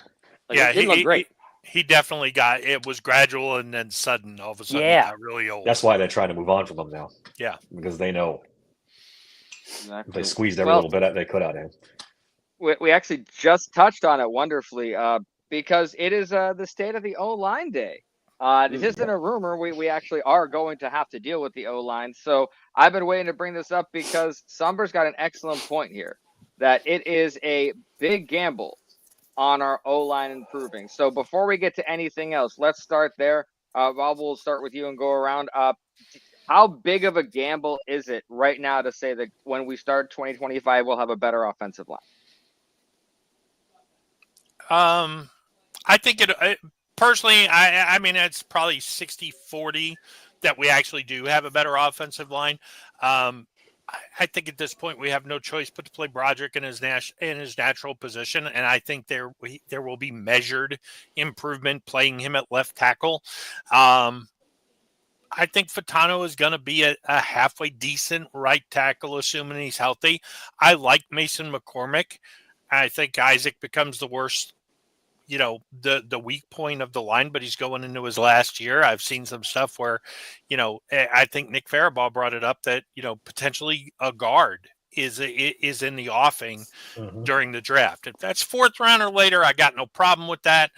Like, Yeah, it didn't look great. He definitely it was gradual and then sudden. All of a sudden, Yeah. he got really old. That's why they're trying to move on from him now. Yeah. Because they know exactly. if they squeezed every little bit that they could out of him. We actually just touched on it wonderfully because it is the State of the O-line day. This isn't a rumor. We actually are going to have to deal with the O-line. So I've been waiting to bring this up because Somber's got an excellent point here, that it is a big gamble on our O-line improving. So before we get to anything else, let's start there. Rob, we'll start with you and go around. How big of a gamble is it right now to say that when we start 2025, we'll have a better offensive line? I think personally, I mean, it's probably 60-40 that we actually do have a better offensive line. I think at this point we have no choice but to play Broderick in his natural position, and I think there will be measured improvement playing him at left tackle. I think Fatano is going to be a halfway decent right tackle, assuming he's healthy. I like Mason McCormick. I think Isaac becomes the worst, the weak point of the line, but he's going into his last year. I've seen some stuff where, I think Nick Faribault brought it up that, potentially a guard is in the offing during the draft. If that's fourth round or later, I got no problem with that.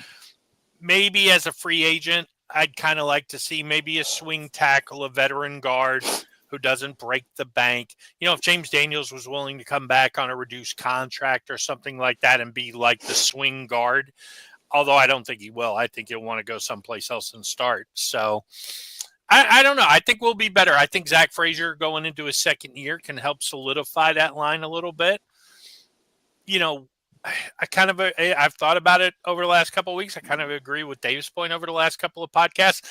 Maybe as a free agent, I'd kind of like to see maybe a swing tackle, a veteran guard who doesn't break the bank. If James Daniels was willing to come back on a reduced contract or something like that and be like the swing guard, although I don't think he will. I think he'll want to go someplace else and start. So I don't know. I think we'll be better. I think Zach Frazier going into his second year can help solidify that line a little bit. I've thought about it over the last couple of weeks. I kind of agree with Dave's point over the last couple of podcasts.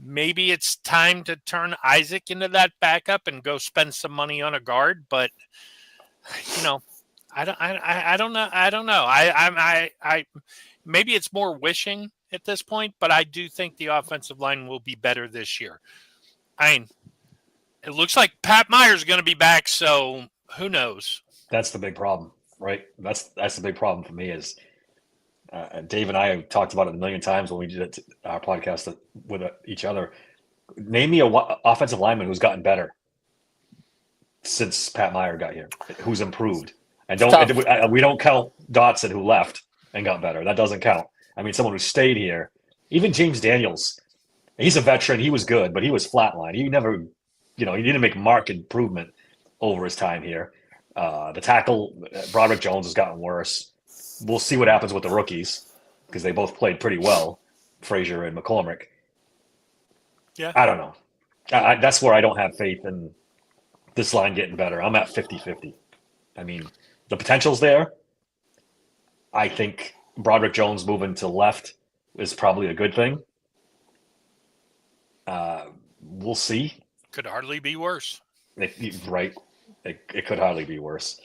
Maybe it's time to turn Isaac into that backup and go spend some money on a guard. But, I don't know. I don't know. I maybe it's more wishing at this point, but I do think the offensive line will be better this year. I mean, it looks like Pat Meyer's going to be back, so who knows? That's the big problem, right? That's the big problem for me is Dave and I have talked about it a million times when we did our podcast with each other. Name me a offensive lineman who's gotten better since Pat Meyer got here, who's improved. And we don't count Dotson who left and got better. That doesn't count. I mean, someone who stayed here. Even James Daniels, he's a veteran. He was good, but he was flatline. He never, he didn't make marked improvement over his time here. The tackle, Broderick Jones, has gotten worse. We'll see what happens with the rookies because they both played pretty well, Frazier and McCormick. Yeah. I don't know. That's where I don't have faith in this line getting better. I'm at 50-50. I mean, the potential's there. I think Broderick Jones moving to left is probably a good thing. We'll see. Could hardly be worse. Right. It could hardly be worse.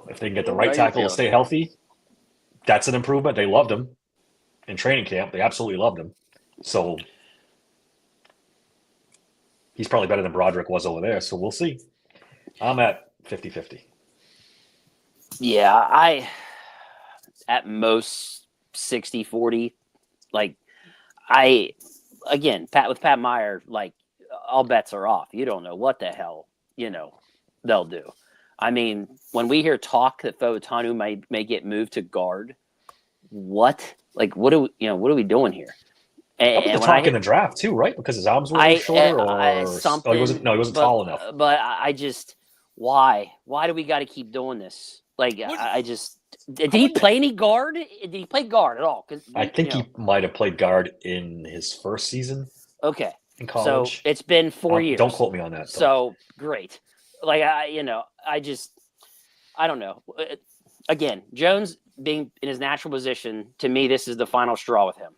If they can get the right tackle to stay healthy, that's an improvement. They loved him in training camp. They absolutely loved him. So he's probably better than Broderick was over there. So we'll see. I'm at 50-50. Yeah, at most 60-40. Like, with Pat Meyer, like, all bets are off. You don't know what the hell, they'll do. I mean, when we hear talk that Fatano may get moved to guard, what? Like, what are we doing here? And the talk in the draft too, right? Because his arms were shorter, something. He wasn't tall enough. But I just, why? Why do we got to keep doing this? Like, did he play any guard? Did he play guard at all? I think he might have played guard in his first season. Okay. In college. So it's been 4 years. Don't quote me on that. So great. Like, I don't know. Again, Jones being in his natural position, to me, this is the final straw with him.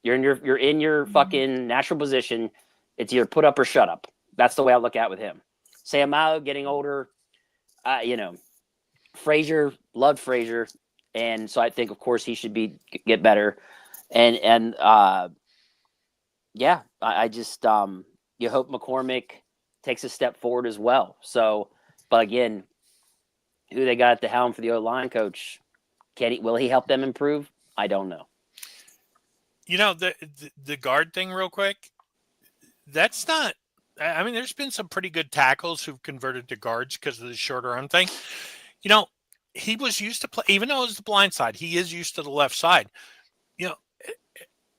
You're in your fucking natural position. It's either put up or shut up. That's the way I look at it with him. Seumalo getting older, Frazier, loved Frazier. And so I think, of course, he should get better. And I just you hope McCormick takes a step forward as well. So, but again, who they got at the helm for the O-line coach? Will he help them improve? I don't know. The guard thing real quick, that's not – I mean, there's been some pretty good tackles who've converted to guards because of the shorter arm thing. He was used to play – even though it was the blind side, he is used to the left side.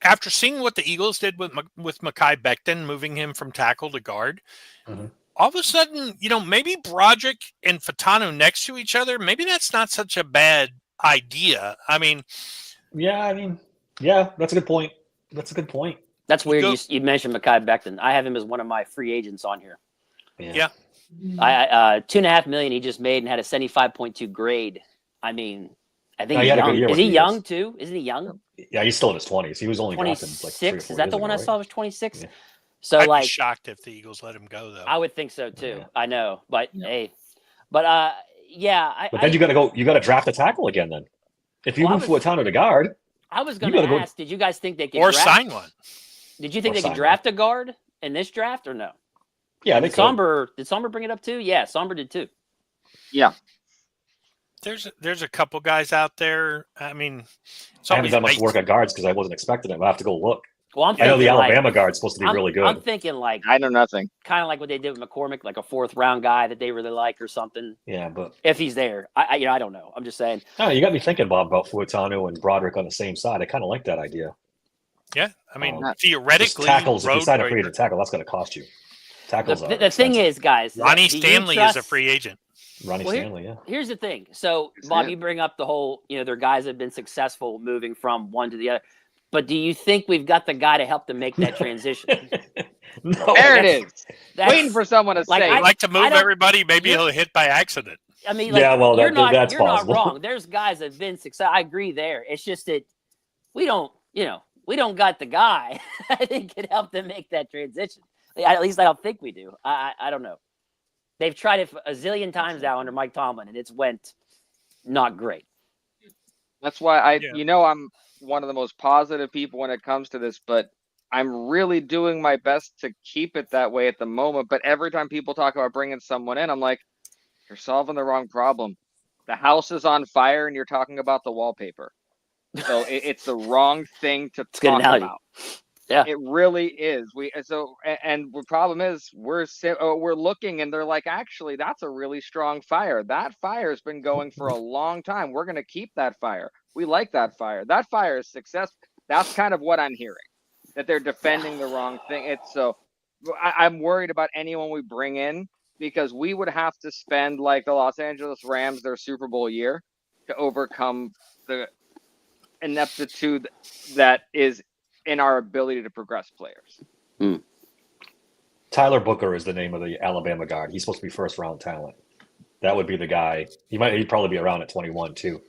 after seeing what the Eagles did with Mekhi Becton, moving him from tackle to guard, all of a sudden, maybe Broderick and Fatanu next to each other, maybe that's not such a bad idea. Yeah, that's a good point. That's weird. You mentioned Mekhi Becton. I have him as one of my free agents on here. Yeah. I $2.5 million he just made and had a 75.2 grade. I think he's young. Is he young too? Isn't he young? Yeah, he's still in his 20s. He was only 26. Like 3 or 4 Is that the years one ago, I saw right? was 26? Yeah. So I'd be shocked if the Eagles let him go, though. I would think so too. Yeah. I know, but hey, But then you got to draft a tackle again. Then, if you move Fuatano to guard, I was going to ask. Did you guys think they could sign one? Did you think they could draft a guard in this draft or no? Yeah, they could. Did Somber bring it up too? Yeah, Somber did too. Yeah. There's a couple guys out there. I haven't done much work at guards because I wasn't expecting it. I have to go look. Well, I know the Alabama guard's supposed to be really good. I'm thinking I know nothing. Kind of like what they did with McCormick, like a 4th round guy that they really like or something. Yeah, but if he's there, I don't know. I'm just saying. No, you got me thinking, Bob, about Fuatano and Broderick on the same side. I kind of like that idea. Yeah, theoretically, tackles. If you decide to free to tackle, that's going to cost you. Tackles. The thing is, guys, Ronnie Stanley is a free agent. Stanley, yeah. Here's the thing. So, Bob, you bring up the whole, their guys have been successful moving from one to the other. But do you think we've got the guy to help them make that transition? No, there it is. Waiting for someone to say. I'd like to move everybody. Maybe he'll hit by accident. That's you're possible. Not wrong. There's guys that have been successful. I agree there. It's just that we don't got the guy that could help them make that transition. At least I don't think we do. I don't know. They've tried it a zillion times now under Mike Tomlin, and it's went not great. That's why I'm one of the most positive people when it comes to this, but I'm really doing my best to keep it that way at the moment. But every time people talk about bringing someone in, I'm like, you're solving the wrong problem. The house is on fire and you're talking about the wallpaper. So it's the wrong thing to talk about. Yeah, it really is. And the problem is we're looking and they're like, actually, that's a really strong fire. That fire has been going for a long time. We're going to keep that fire. We like that fire. That fire is successful. That's kind of what I'm hearing, that they're defending the wrong thing. I'm worried about anyone we bring in because we would have to spend like the Los Angeles Rams, their Super Bowl year, to overcome the ineptitude that is in our ability to progress players. Tyler Booker is the name of the Alabama guard. He's supposed to be first-round talent. That would be the guy. He'd probably be around at 21 too,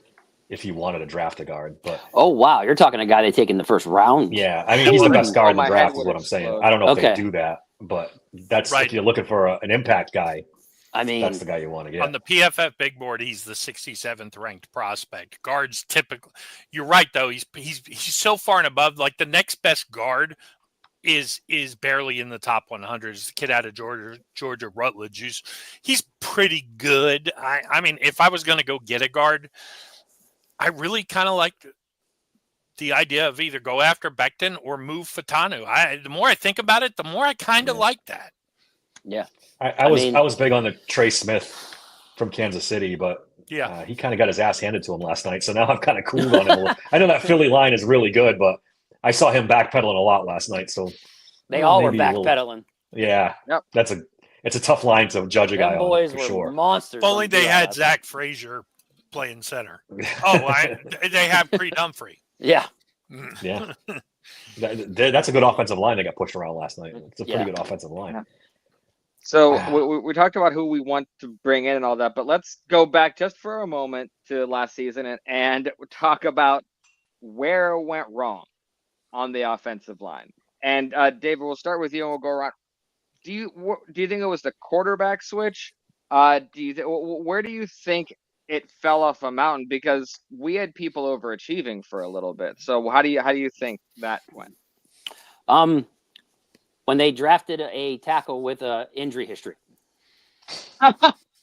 if you wanted to draft a guard. But oh wow, you're talking a guy they take in the first round. Yeah, he's the best guard in the draft, is what I'm saying. I don't know if they do that, but that's if you're looking for an impact guy. That's the guy you want to get. On the PFF big board, he's the 67th ranked prospect. Guards typically, you're right though. He's so far and above. Like the next best guard is barely in the top 100. It's a kid out of Georgia Rutledge. He's pretty good. I mean, if I was going to go get a guard, I really kind of like the idea of either go after Becton or move Fatanu. The more I think about it, the more I kind of like that. Yeah. I was big on the Trey Smith from Kansas City, but he kind of got his ass handed to him last night. So now I've kind of cooled on him. I know that Philly line is really good, but I saw him backpedaling a lot last night. So they all were backpedaling. Yeah, yep. It's a tough line to judge a guy on for sure. Monsters. If only they had Zach Frazier playing center. They have Creed Humphrey. Yeah. Yeah. That's a good offensive line that got pushed around last night. It's a pretty good offensive line. Yeah. So we talked about who we want to bring in and all that, but let's go back just for a moment to last season and talk about where it went wrong on the offensive line. And David, we'll start with you and we'll go around. Do you think it was the quarterback switch? Where do you think it fell off a mountain? Because we had people overachieving for a little bit. So how do you think that went? When they drafted a tackle with an injury history.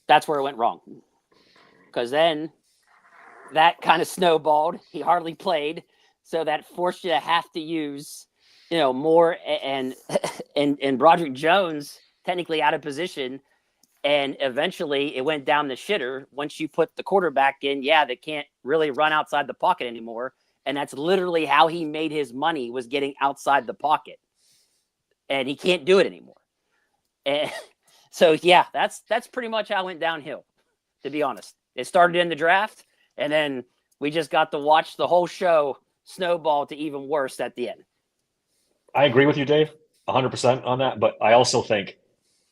That's where it went wrong. Because then that kind of snowballed. He hardly played. So that forced you to have to use, more and Broderick Jones technically out of position. And eventually it went down the shitter once you put the quarterback in. Yeah, they can't really run outside the pocket anymore. And that's literally how he made his money, was getting outside the pocket. And he can't do it anymore. And so, yeah, that's pretty much how it went downhill, to be honest. It started in the draft, and then we just got to watch the whole show snowball to even worse at the end. I agree with you, Dave, 100% on that. But I also think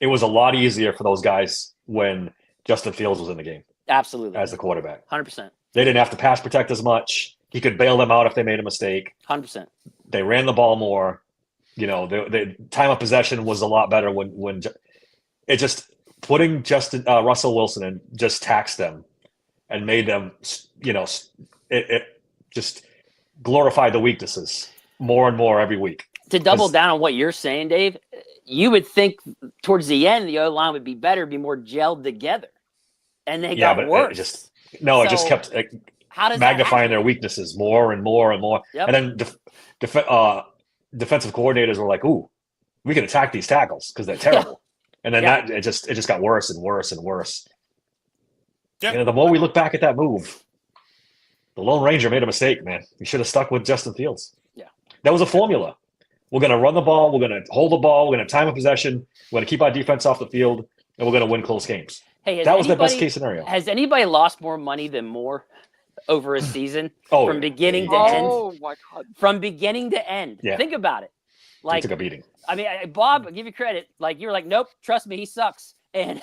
it was a lot easier for those guys when Justin Fields was in the game. Absolutely. As the quarterback. 100%. They didn't have to pass protect as much. He could bail them out if they made a mistake. 100%. They ran the ball more. You know, the time of possession was a lot better when it just putting Russell Wilson and just taxed them and made them, you know, it just glorified the weaknesses more and more every week. To double down on what you're saying, Dave, you would think towards the end the O-line would be better, be more gelled together, and they got worse. It just kept magnifying their weaknesses more and more and more. Yep. And then defensive coordinators were like, "Ooh, we can attack these tackles because they're terrible." And then it just got worse and worse and worse. Yeah. You know, the more we look back at that move, the Lone Ranger made a mistake, man. We should have stuck with Justin Fields. Yeah, that was a formula. We're going to run the ball. We're going to hold the ball. We're going to time of possession. We're going to keep our defense off the field, and we're going to win close games. Hey, that was the best case scenario. Has anybody lost more money than Moore over a season from beginning to end? Oh my God! From beginning to end. Yeah. Think about it. Like, he took a beating. I mean, Bob, I'll give you credit. Like, you were like, nope, trust me, he sucks. And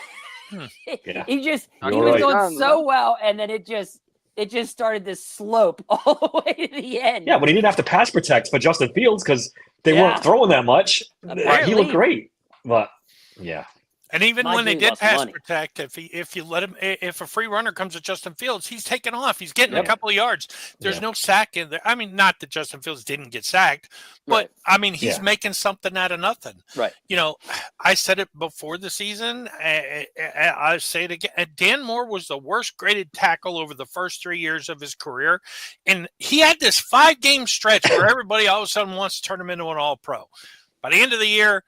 he was doing so well, and then it just started this slope all the way to the end. Yeah, but he didn't have to pass protect for Justin Fields because they weren't throwing that much. Apparently. He looked great, but yeah. And even when they did pass protect, if you let him, if a free runner comes to Justin Fields, he's taking off. He's getting a couple of yards. There's no sack in there. I mean, not that Justin Fields didn't get sacked, but I mean, he's making something out of nothing. Right. You know, I said it before the season. I say it again. Dan Moore was the worst graded tackle over the first 3 years of his career. And he had this 5-game stretch where everybody all of a sudden wants to turn him into an all-pro. By the end of the year,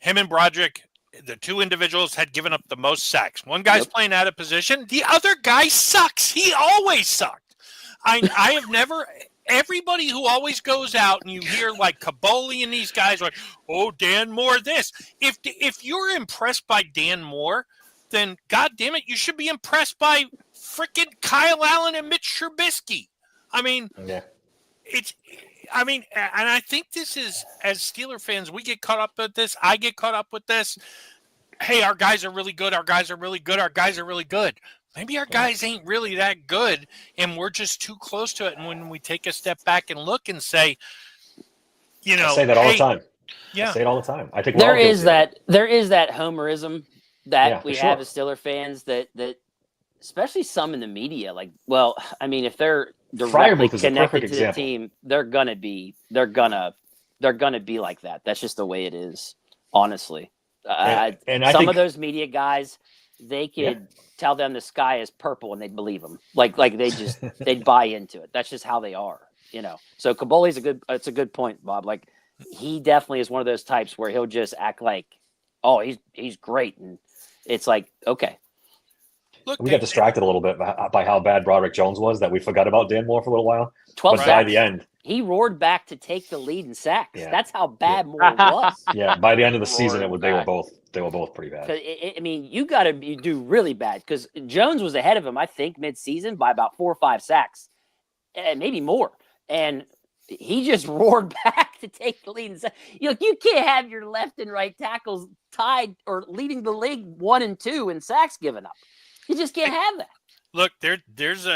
him and Broderick, the two individuals, had given up the most sacks. One guy's playing out of position. The other guy sucks. He always sucked. I have never – everybody who always goes out and you hear like Caboli and these guys are like, oh, Dan Moore this. If you're impressed by Dan Moore, then God damn it, you should be impressed by freaking Kyle Allen and Mitch Trubisky. I mean, and I think this is, as Steeler fans, we get caught up with this. I get caught up with this. Hey, our guys are really good. Our guys are really good. Our guys are really good. Maybe our guys ain't really that good, and we're just too close to it. And when we take a step back and look and say, you know, I say that all the time. Yeah, I say it all the time. I think there is that homerism that we have as Steeler fans that especially some in the media. Like, well, I mean, if they're directly connected to the team, they're gonna be like that. That's just the way it is, honestly. And I think, of those media guys, they could tell them the sky is purple and they'd believe them. Like they'd buy into it. That's just how they are, you know. So Caboli's it's a good point, Bob. Like, he definitely is one of those types where he'll just act like, oh, he's great, and it's like, okay. Look, we got distracted a little bit by how bad Broderick Jones was that we forgot about Dan Moore for a little while. 12 sacks. By the end, he roared back to take the lead in sacks. Yeah. That's how bad Moore was. Yeah, by the end of the season, they were both pretty bad. I mean, you got to do really bad because Jones was ahead of him, I think, mid-season by about 4 or 5 sacks, and maybe more. And he just roared back to take the lead. You can't have your left and right tackles tied or leading the league 1 and 2 in sacks given up. You just can't have that. Look, there's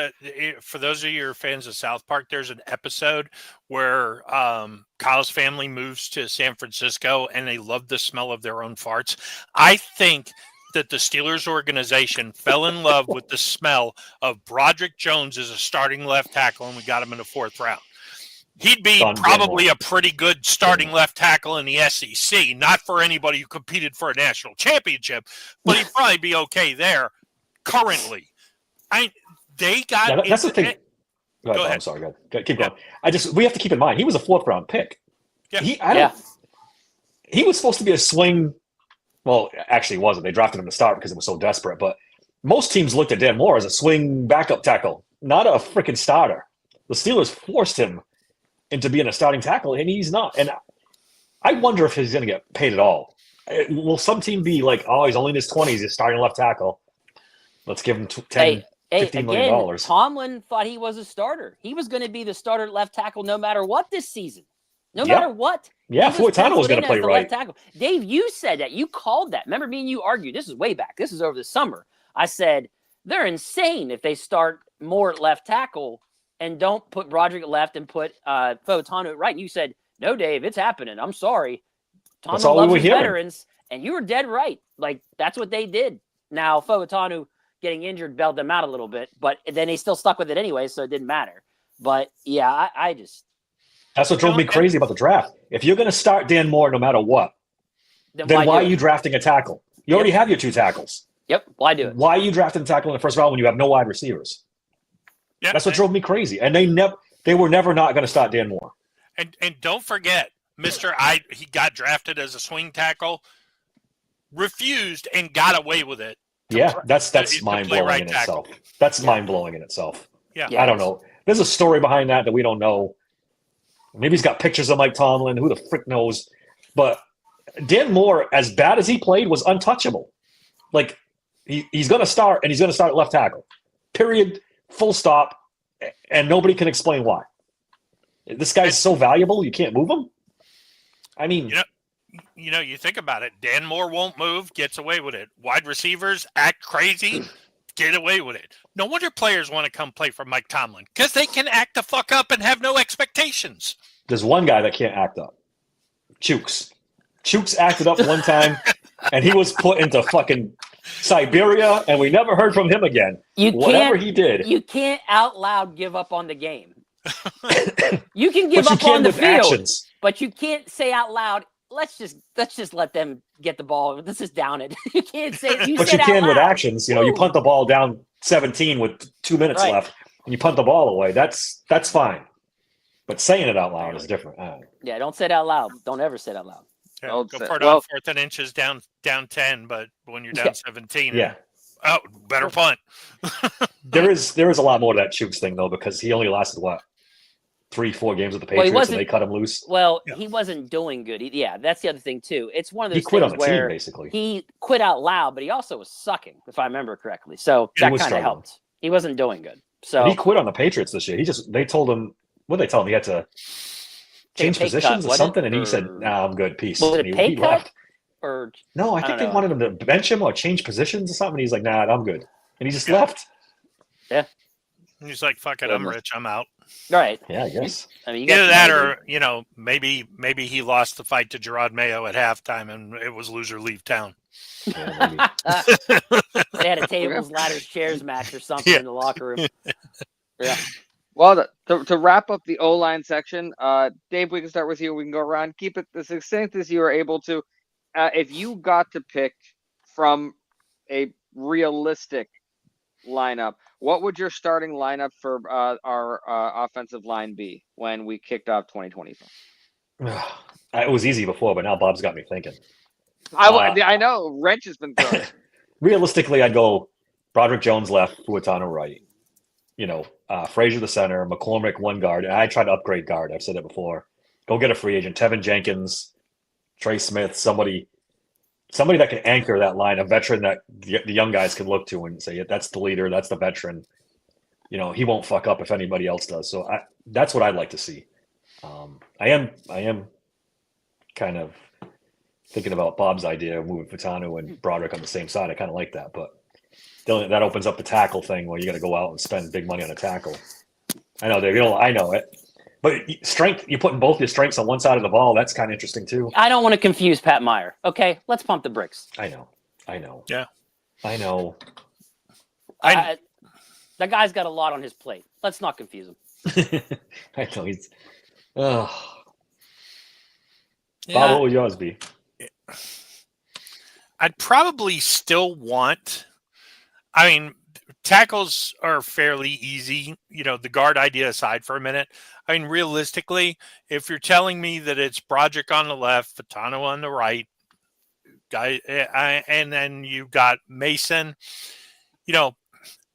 for those of you fans of South Park, there's an episode where Kyle's family moves to San Francisco and they love the smell of their own farts. I think that the Steelers organization fell in love with the smell of Broderick Jones as a starting left tackle, and we got him in the 4th round. He'd be probably a pretty good starting left tackle in the SEC, not for anybody who competed for a national championship, but he'd probably be okay there currently. That's the thing. Go ahead. I'm sorry. Go ahead. Keep going. We have to keep in mind he was a 4th round pick. Yeah. He was supposed to be a swing. Well, actually, he wasn't. They drafted him to start because it was so desperate. But most teams looked at Dan Moore as a swing backup tackle, not a freaking starter. The Steelers forced him into being a starting tackle, and he's not. And I wonder if he's going to get paid at all. Will some team be like, oh, he's only in his 20s, he's starting left tackle. Let's give him $10 $15 million. Tomlin thought he was a starter. He was going to be the starter at left tackle no matter what this season. No matter what. Yeah, Fuatano was going to play right. Left tackle. Dave, you said that. You called that. Remember me and you argued. This is way back. This is over the summer. I said, they're insane if they start Moore at left tackle and don't put Broderick at left and put Fuatano at right. And you said, no, Dave, it's happening. I'm sorry. Tomlin loves his veterans. And you were dead right. Like, that's what they did. Now, Fuatano getting injured bailed them out a little bit, but then he still stuck with it anyway, so it didn't matter. But, yeah, I just... That's what drove me crazy about the draft. If you're going to start Dan Moore no matter what, then why are you drafting a tackle? You already have your 2 tackles. Yep, why do it? Why are you drafting a tackle in the first round when you have no wide receivers? Yep. That's what drove me crazy. And they were never not going to start Dan Moore. And don't forget, he got drafted as a swing tackle, refused and got away with it. Yeah, that's mind-blowing in itself. That's mind-blowing in itself. Yeah, I don't know. There's a story behind that we don't know. Maybe he's got pictures of Mike Tomlin. Who the frick knows? But Dan Moore, as bad as he played, was untouchable. Like, he's going to start, and he's going to start at left tackle. Period. Full stop. And nobody can explain why. This guy's so valuable, you can't move him? I mean... You think about it. Dan Moore won't move, gets away with it. Wide receivers act crazy, get away with it. No wonder players want to come play for Mike Tomlin, because they can act the fuck up and have no expectations. There's one guy that can't act up. Chooks. Chooks acted up one time, and he was put into fucking Siberia, and we never heard from him again. Whatever he did. You can't out loud give up on the game. You can give up on the field, actions. But you can't say out loud, let's just let them get the ball. Let's just down it. You can't say. But you can with actions. You punt the ball down 17 with 2 minutes left, and you punt the ball away. That's fine. But saying it out loud is different. Yeah, don't say it out loud. Don't ever say it out loud. Yeah, go for it on 4th and inches down 10, but when you're down 17, better punt. there is a lot more to that Chooks thing though, because he only lasted 3-4 games with the Patriots, and they cut him loose. Well, he wasn't doing good. That's the other thing too. It's one of those he quit things on the where team, basically. He quit out loud, but he also was sucking, if I remember correctly. So that kind of helped. He wasn't doing good. So he quit on the Patriots this year. They told him, what did they tell him? He had to change positions or something, and he said, "Nah, I'm good, peace." Was it a pay cut? Left. Or no, I think they wanted him to bench him or change positions or something. He's like, "Nah, I'm good," and he just left. Yeah. He's like, "Fuck it, I'm rich, I'm out." Right. Yeah, I guess. I mean, either that or maybe he lost the fight to Gerard Mayo at halftime, and it was loser leave town. Yeah, they had a tables, ladders, chairs match or something in the locker room. Yeah. Well, to wrap up the O-line section, Dave, we can start with you. We can go around. Keep it as succinct as you are able to. If you got to pick from a realistic lineup, what would your starting lineup for our offensive line be when we kicked off 2025? It was easy before, but now Bob's got me thinking. I know. Wrench has been thrown. Realistically, I'd go Broderick Jones left, Fuatano right. Frazier the center, McCormick one guard. And I tried to upgrade guard. I've said it before. Go get a free agent. Tevin Jenkins, Trey Smith, somebody that can anchor that line, a veteran that the young guys can look to and say, that's the leader, that's the veteran. He won't fuck up if anybody else does. So that's what I'd like to see. I am kind of thinking about Bob's idea of moving Fuatano and Broderick on the same side. I kind of like that, but that opens up the tackle thing where you got to go out and spend big money on a tackle. I know, Dave. I know it. But strength, you're putting both your strengths on one side of the ball. That's kind of interesting, too. I don't want to confuse Pat Meyer. Okay, let's pump the brakes. I know. Yeah. I know. That guy's got a lot on his plate. Let's not confuse him. I know. Bob, what would yours be? I'd probably still want... tackles are fairly easy, the guard idea aside for a minute. Realistically, if you're telling me that it's Broderick on the left, Fuatano on the right, and then you've got Mason,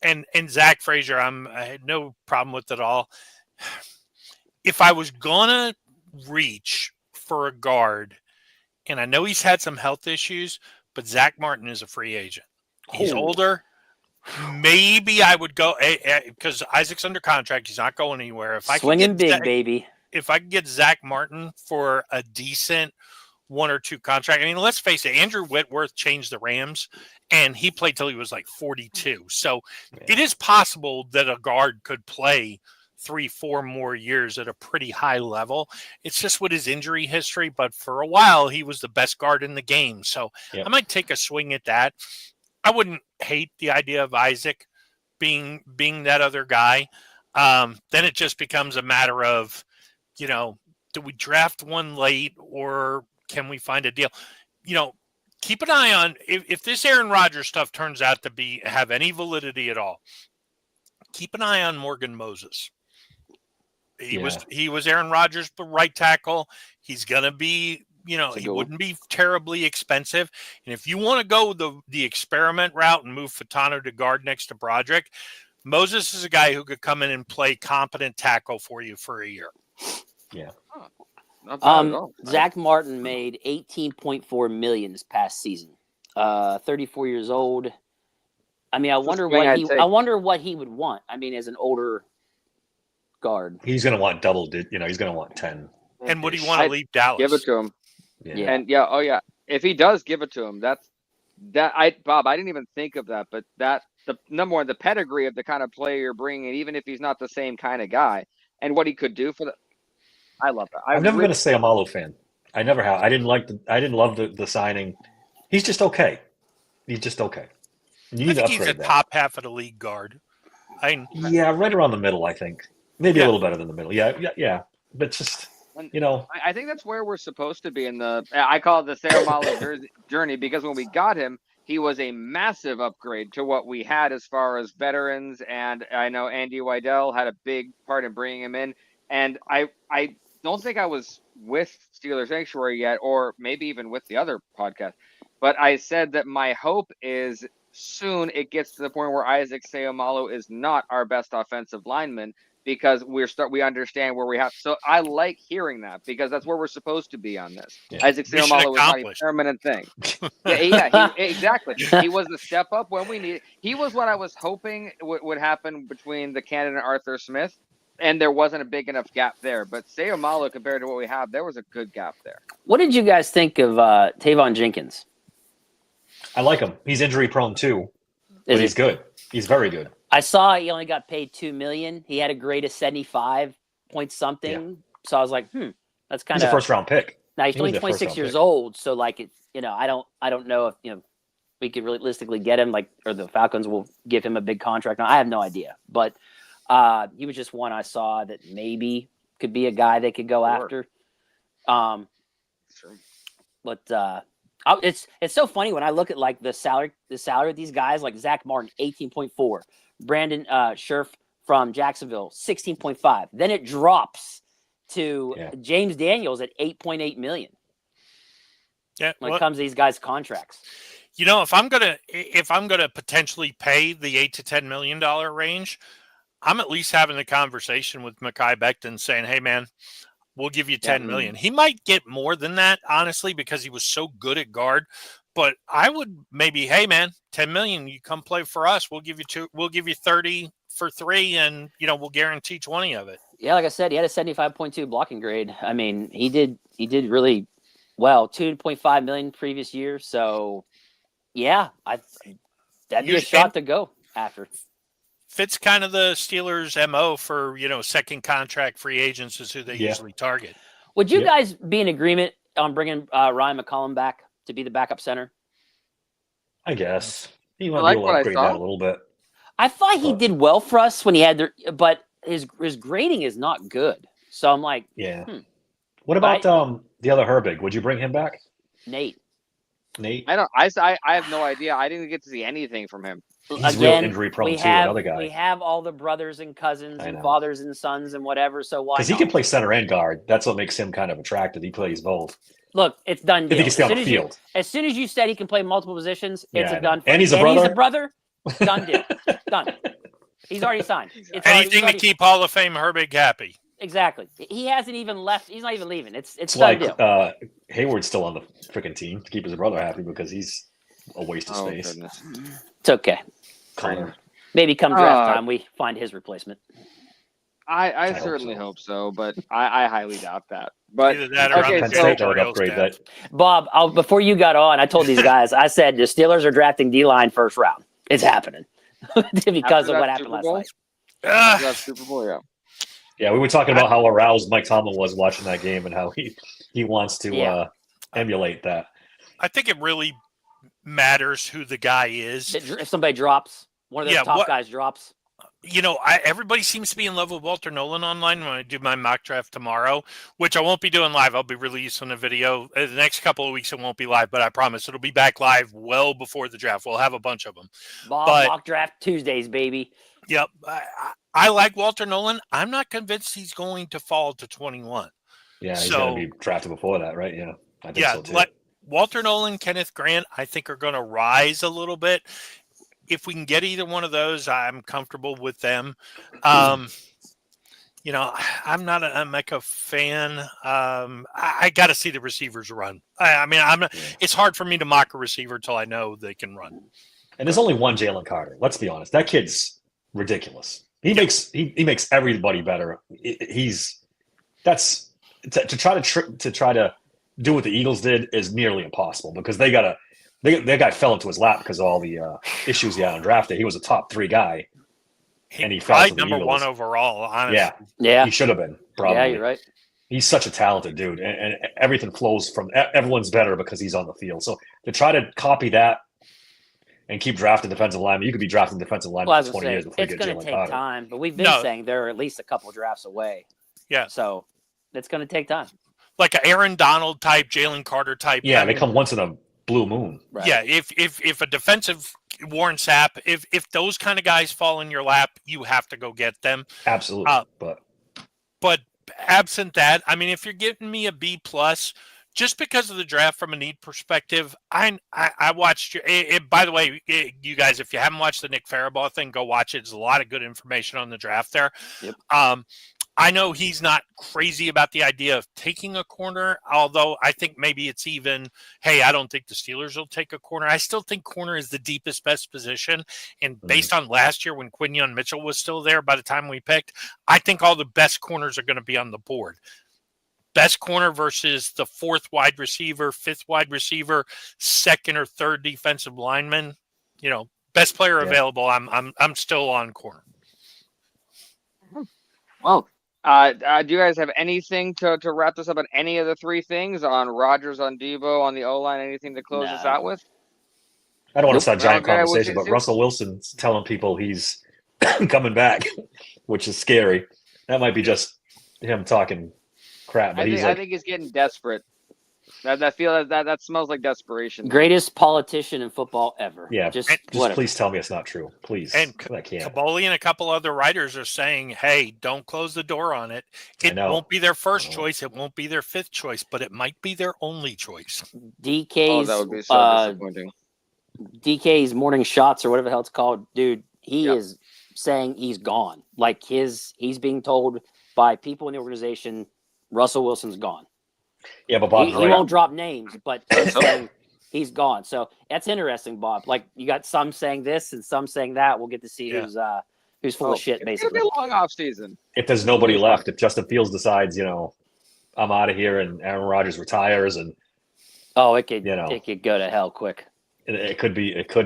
and Zach Frazier, I had no problem with it all. if I was gonna reach for a guard, and I know he's had some health issues, but Zach Martin is a free agent. He's older. Maybe I would go because Isaac's under contract. He's not going anywhere. If I swinging big, baby. If I could get Zach Martin for a decent 1 or 2 contract, I mean, let's face it. Andrew Whitworth changed the Rams, and he played till he was like 42. So it is possible that a guard could play 3-4 more years at a pretty high level. It's just with his injury history, but for a while he was the best guard in the game. So I might take a swing at that. I wouldn't hate the idea of Isaac being that other guy. Then it just becomes a matter of, do we draft one late or can we find a deal? Keep an eye on if this Aaron Rodgers stuff turns out to have any validity at all. Keep an eye on Morgan Moses. He was Aaron Rodgers, the right tackle. He's gonna be, he wouldn't be terribly expensive. And if you want to go the experiment route and move Fatano to guard next to Broderick, Moses is a guy who could come in and play competent tackle for you for a year. Yeah. Not bad at all. Zach Martin made $18.4 million this past season. 34 years old. I mean, I wonder what he would want. I mean, as an older guard, he's going to want double. He's going to want 10. And would he want to leave Dallas? Give it to him. Yeah. And if he does give it to him, Bob, I didn't even think of that, but the number one, the pedigree of the kind of player you're bringing, even if he's not the same kind of guy, and what he could do for I love that. I've never been a Sayamalu fan. I never have. I didn't love the signing. He's just okay. He's just okay. You need to upgrade he's a top half of the league guard. Right around the middle, I think. Maybe a little better than the middle. Yeah. But just, I think that's where we're supposed to be I call it the Sayamalu journey, because when we got him, he was a massive upgrade to what we had as far as veterans. And I know Andy Weidel had a big part in bringing him in. And I don't think I was with Steelers Sanctuary yet, or maybe even with the other podcast, but I said that my hope is soon it gets to the point where Isaac Sayamalu is not our best offensive lineman, because we understand where we have. So I like hearing that, because that's where we're supposed to be on this. Yeah. Isaac Sayamalu was not a permanent thing. Exactly. He was the step up when we needed. He was what I was hoping would happen between the Cannon and Arthur Smith. And there wasn't a big enough gap there. But Sayamalu, compared to what we have, there was a good gap there. What did you guys think of Tavon Jenkins? I like him. He's injury prone too. But he's good. He's very good. I saw he only got paid $2 million. He had a grade of 75 point something. Yeah. So I was like, that's kind of. He's a first round pick. Now he's only 26 years old. So like I don't know if we could realistically get him, or the Falcons will give him a big contract. Now I have no idea, but. He was just one I saw that maybe could be a guy they could go after. But it's so funny when I look at the salary of these guys, like Zach Martin, 18.4, Brandon Scherf from Jacksonville, 16.5. Then it drops to James Daniels at 8.8 million. Yeah, when it comes to these guys' contracts. If I'm gonna potentially pay the $8 to $10 million range, I'm at least having the conversation with Mekhi Becton saying, hey, man, we'll give you $10 million. He might get more than that, honestly, because he was so good at guard. But I would maybe, hey, man, $10 million, you come play for us. We'll give you 30 for 3, and, we'll guarantee 20 of it. Yeah, like I said, he had a 75.2 blocking grade. I mean, he did really well, $2.5 million previous year. So, yeah, that'd be a shot to go after. Fits kind of the Steelers' MO for, second contract free agents is who they usually target. Would you guys be in agreement on bringing Ryan McCollum back to be the backup center? I guess. He might be able to upgrade that a little bit. I thought he did well for us when he had but his grading is not good. So I'm like, What about the other Herbig? Would you bring him back? Nate. I have no idea. I didn't get to see anything from him. He's real injury prone too. Another guy. We have all the brothers and cousins and fathers and sons and whatever. So why? Because he can play center and guard. That's what makes him kind of attractive. He plays both. Look, it's done. Deal. He can stay on the field. As soon as you said he can play multiple positions, it's a done. And he's a brother. He's a brother. Done deal. Done. He's already signed. Anything to keep Hall of Fame Herbig happy. Exactly. He hasn't even left. He's not even leaving. It's like deal. Hayward's still on the freaking team to keep his brother happy because he's a waste of space. Goodness. It's okay. Connor. Maybe come draft time we find his replacement. I certainly hope so, but I highly doubt that. But either that or okay, on so upgrade that. Bob, before you got on, I told these guys, I said the Steelers are drafting D-line first round. It's happening because of what happened last night. That's Super Bowl, yeah. Yeah, we were talking about how aroused Mike Tomlin was watching that game and how he wants to emulate that. I think it really matters who the guy is. If somebody drops, one of those top guys drops. You know, everybody seems to be in love with Walter Nolan online when I do my mock draft tomorrow, which I won't be doing live. I'll be releasing a video. The next couple of weeks it won't be live, but I promise it'll be back live well before the draft. We'll have a bunch of them. Mock draft Tuesdays, baby. Yep. I like Walter Nolan. I'm not convinced he's going to fall to 21. Yeah, he's going to be drafted before that, right? Yeah, I think so too. Like Walter Nolan, Kenneth Grant, I think are going to rise a little bit. If we can get either one of those, I'm comfortable with them. You know, I'm not a Mecca fan. I got to see the receivers run. I mean, I'm not. It's hard for me to mock a receiver till I know they can run. And there's only one Jalen Carter. Let's be honest. That kid's ridiculous. He makes everybody better. To try to do what the Eagles did is nearly impossible because that guy fell into his lap because of all the issues he had on draft day. He was a top 3 guy, and he fell to the number Eagles. 1 overall. Honestly, yeah, he should have been. Probably. Yeah, you're right. He's such a talented dude, and everything flows from everyone's better because he's on the field. So to try to copy that and keep drafting defensive linemen, you could be drafting defensive linemen for 20 years before you get Jalen Carter. It's going to take time, but we've been saying they're at least a couple drafts away. Yeah. So it's going to take time. Like an Aaron Donald type, Jalen Carter type. Yeah, they come once in a blue moon. Right. Yeah, if a defensive Warren Sapp, if those kind of guys fall in your lap, you have to go get them. Absolutely. But absent that, I mean, if you're getting me a B+, just because of the draft from a need perspective, I watched by the way, you guys, if you haven't watched the Nick Farabaugh thing, go watch it. There's a lot of good information on the draft there. Yep. I know he's not crazy about the idea of taking a corner, although I think maybe it's even, hey, I don't think the Steelers will take a corner. I still think corner is the deepest, best position. And based on last year when Quinyon Mitchell was still there by the time we picked, I think all the best corners are going to be on the board. Best corner versus the 4th wide receiver, 5th wide receiver, 2nd or 3rd defensive lineman. You know, best player available. I'm still on corner. Well, do you guys have anything to wrap this up on any of the 3 things on Rodgers, on Deebo, on the O-line? Anything to close us out with? I don't want to start a giant conversation, but Russell Wilson's telling people he's coming back, which is scary. That might be just him talking crap. But I think he's getting desperate. That smells like desperation. Greatest politician in football ever. Yeah, just please tell me it's not true, please. And Kaboli and a couple other writers are saying, "Hey, don't close the door on it. It won't be their first choice. It won't be their 5th choice, but it might be their only choice." DK's that would be so disappointing. DK's morning shots or whatever the hell it's called, dude. He is saying he's gone. Like he's being told by people in the organization, Russell Wilson's gone. Yeah, but Bob, he won't drop names, but he's saying he's gone. So that's interesting, Bob. Like you got some saying this and some saying that. We'll get to see who's full of shit, basically. It's gonna be a long off season. If there's nobody left, if Justin Fields decides, I'm out of here, and Aaron Rodgers retires, and it could go to hell quick. It could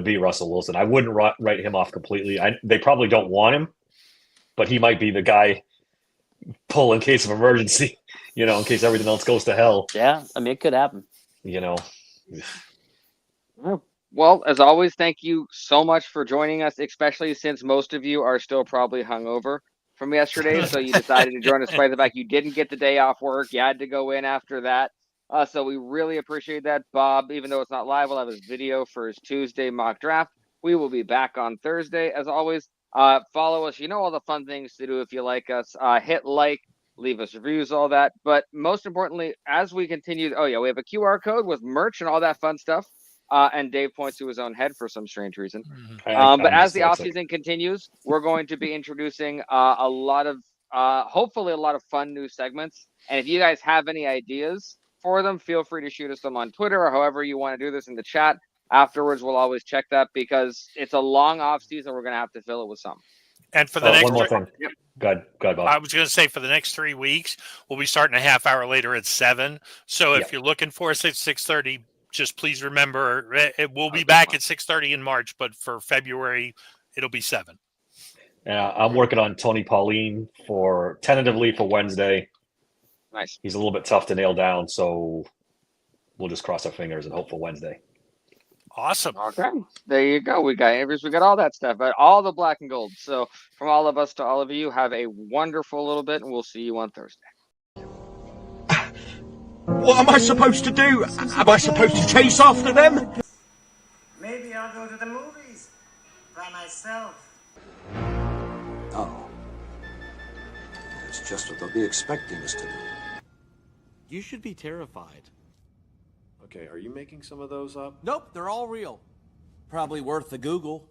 be Russell Wilson. I wouldn't write him off completely. They probably don't want him, but he might be the guy pull in case of emergency. In case everything else goes to hell. Yeah, I mean, it could happen. Well, as always, thank you so much for joining us, especially since most of you are still probably hungover from yesterday. So you decided to join us despite the fact you didn't get the day off work. You had to go in after that. So we really appreciate that. Bob, even though it's not live, will have his video for his Tuesday mock draft. We will be back on Thursday. As always, follow us. All the fun things to do if you like us. Hit like. Leave us reviews, all that. But most importantly, as we continue, we have a QR code with merch and all that fun stuff. and Dave points to his own head for some strange reason. I'm But as the dyslexic. offseason continues, we're going to be introducing a lot of, hopefully a lot of fun new segments. And if you guys have any ideas for them, feel free to shoot us them on Twitter or however you want to do this in the chat. Afterwards, we'll always check that because it's a long off season. We're going to have to fill it with some. And for the next one more thing. Yep. Go ahead, Bob. I was going to say for the next 3 weeks, we'll be starting a half hour later at 7. So if you're looking for us at 6:30, just please remember it will be back at 6:30 in March, but for February, it'll be 7. I'm working on Tony Pauline tentatively for Wednesday. Nice. He's a little bit tough to nail down, so we'll just cross our fingers and hope for Wednesday. Awesome. Okay. There you go. We got interviews. We got all that stuff, but all the black and gold. So from all of us to all of you, have a wonderful little bit, and we'll see you on Thursday. What am I supposed to do? Am I supposed to chase after them? Maybe I'll go to the movies by myself. Oh. That's just what they'll be expecting us to do. You should be terrified. Okay, are you making some of those up? Nope, they're all real. Probably worth the Google.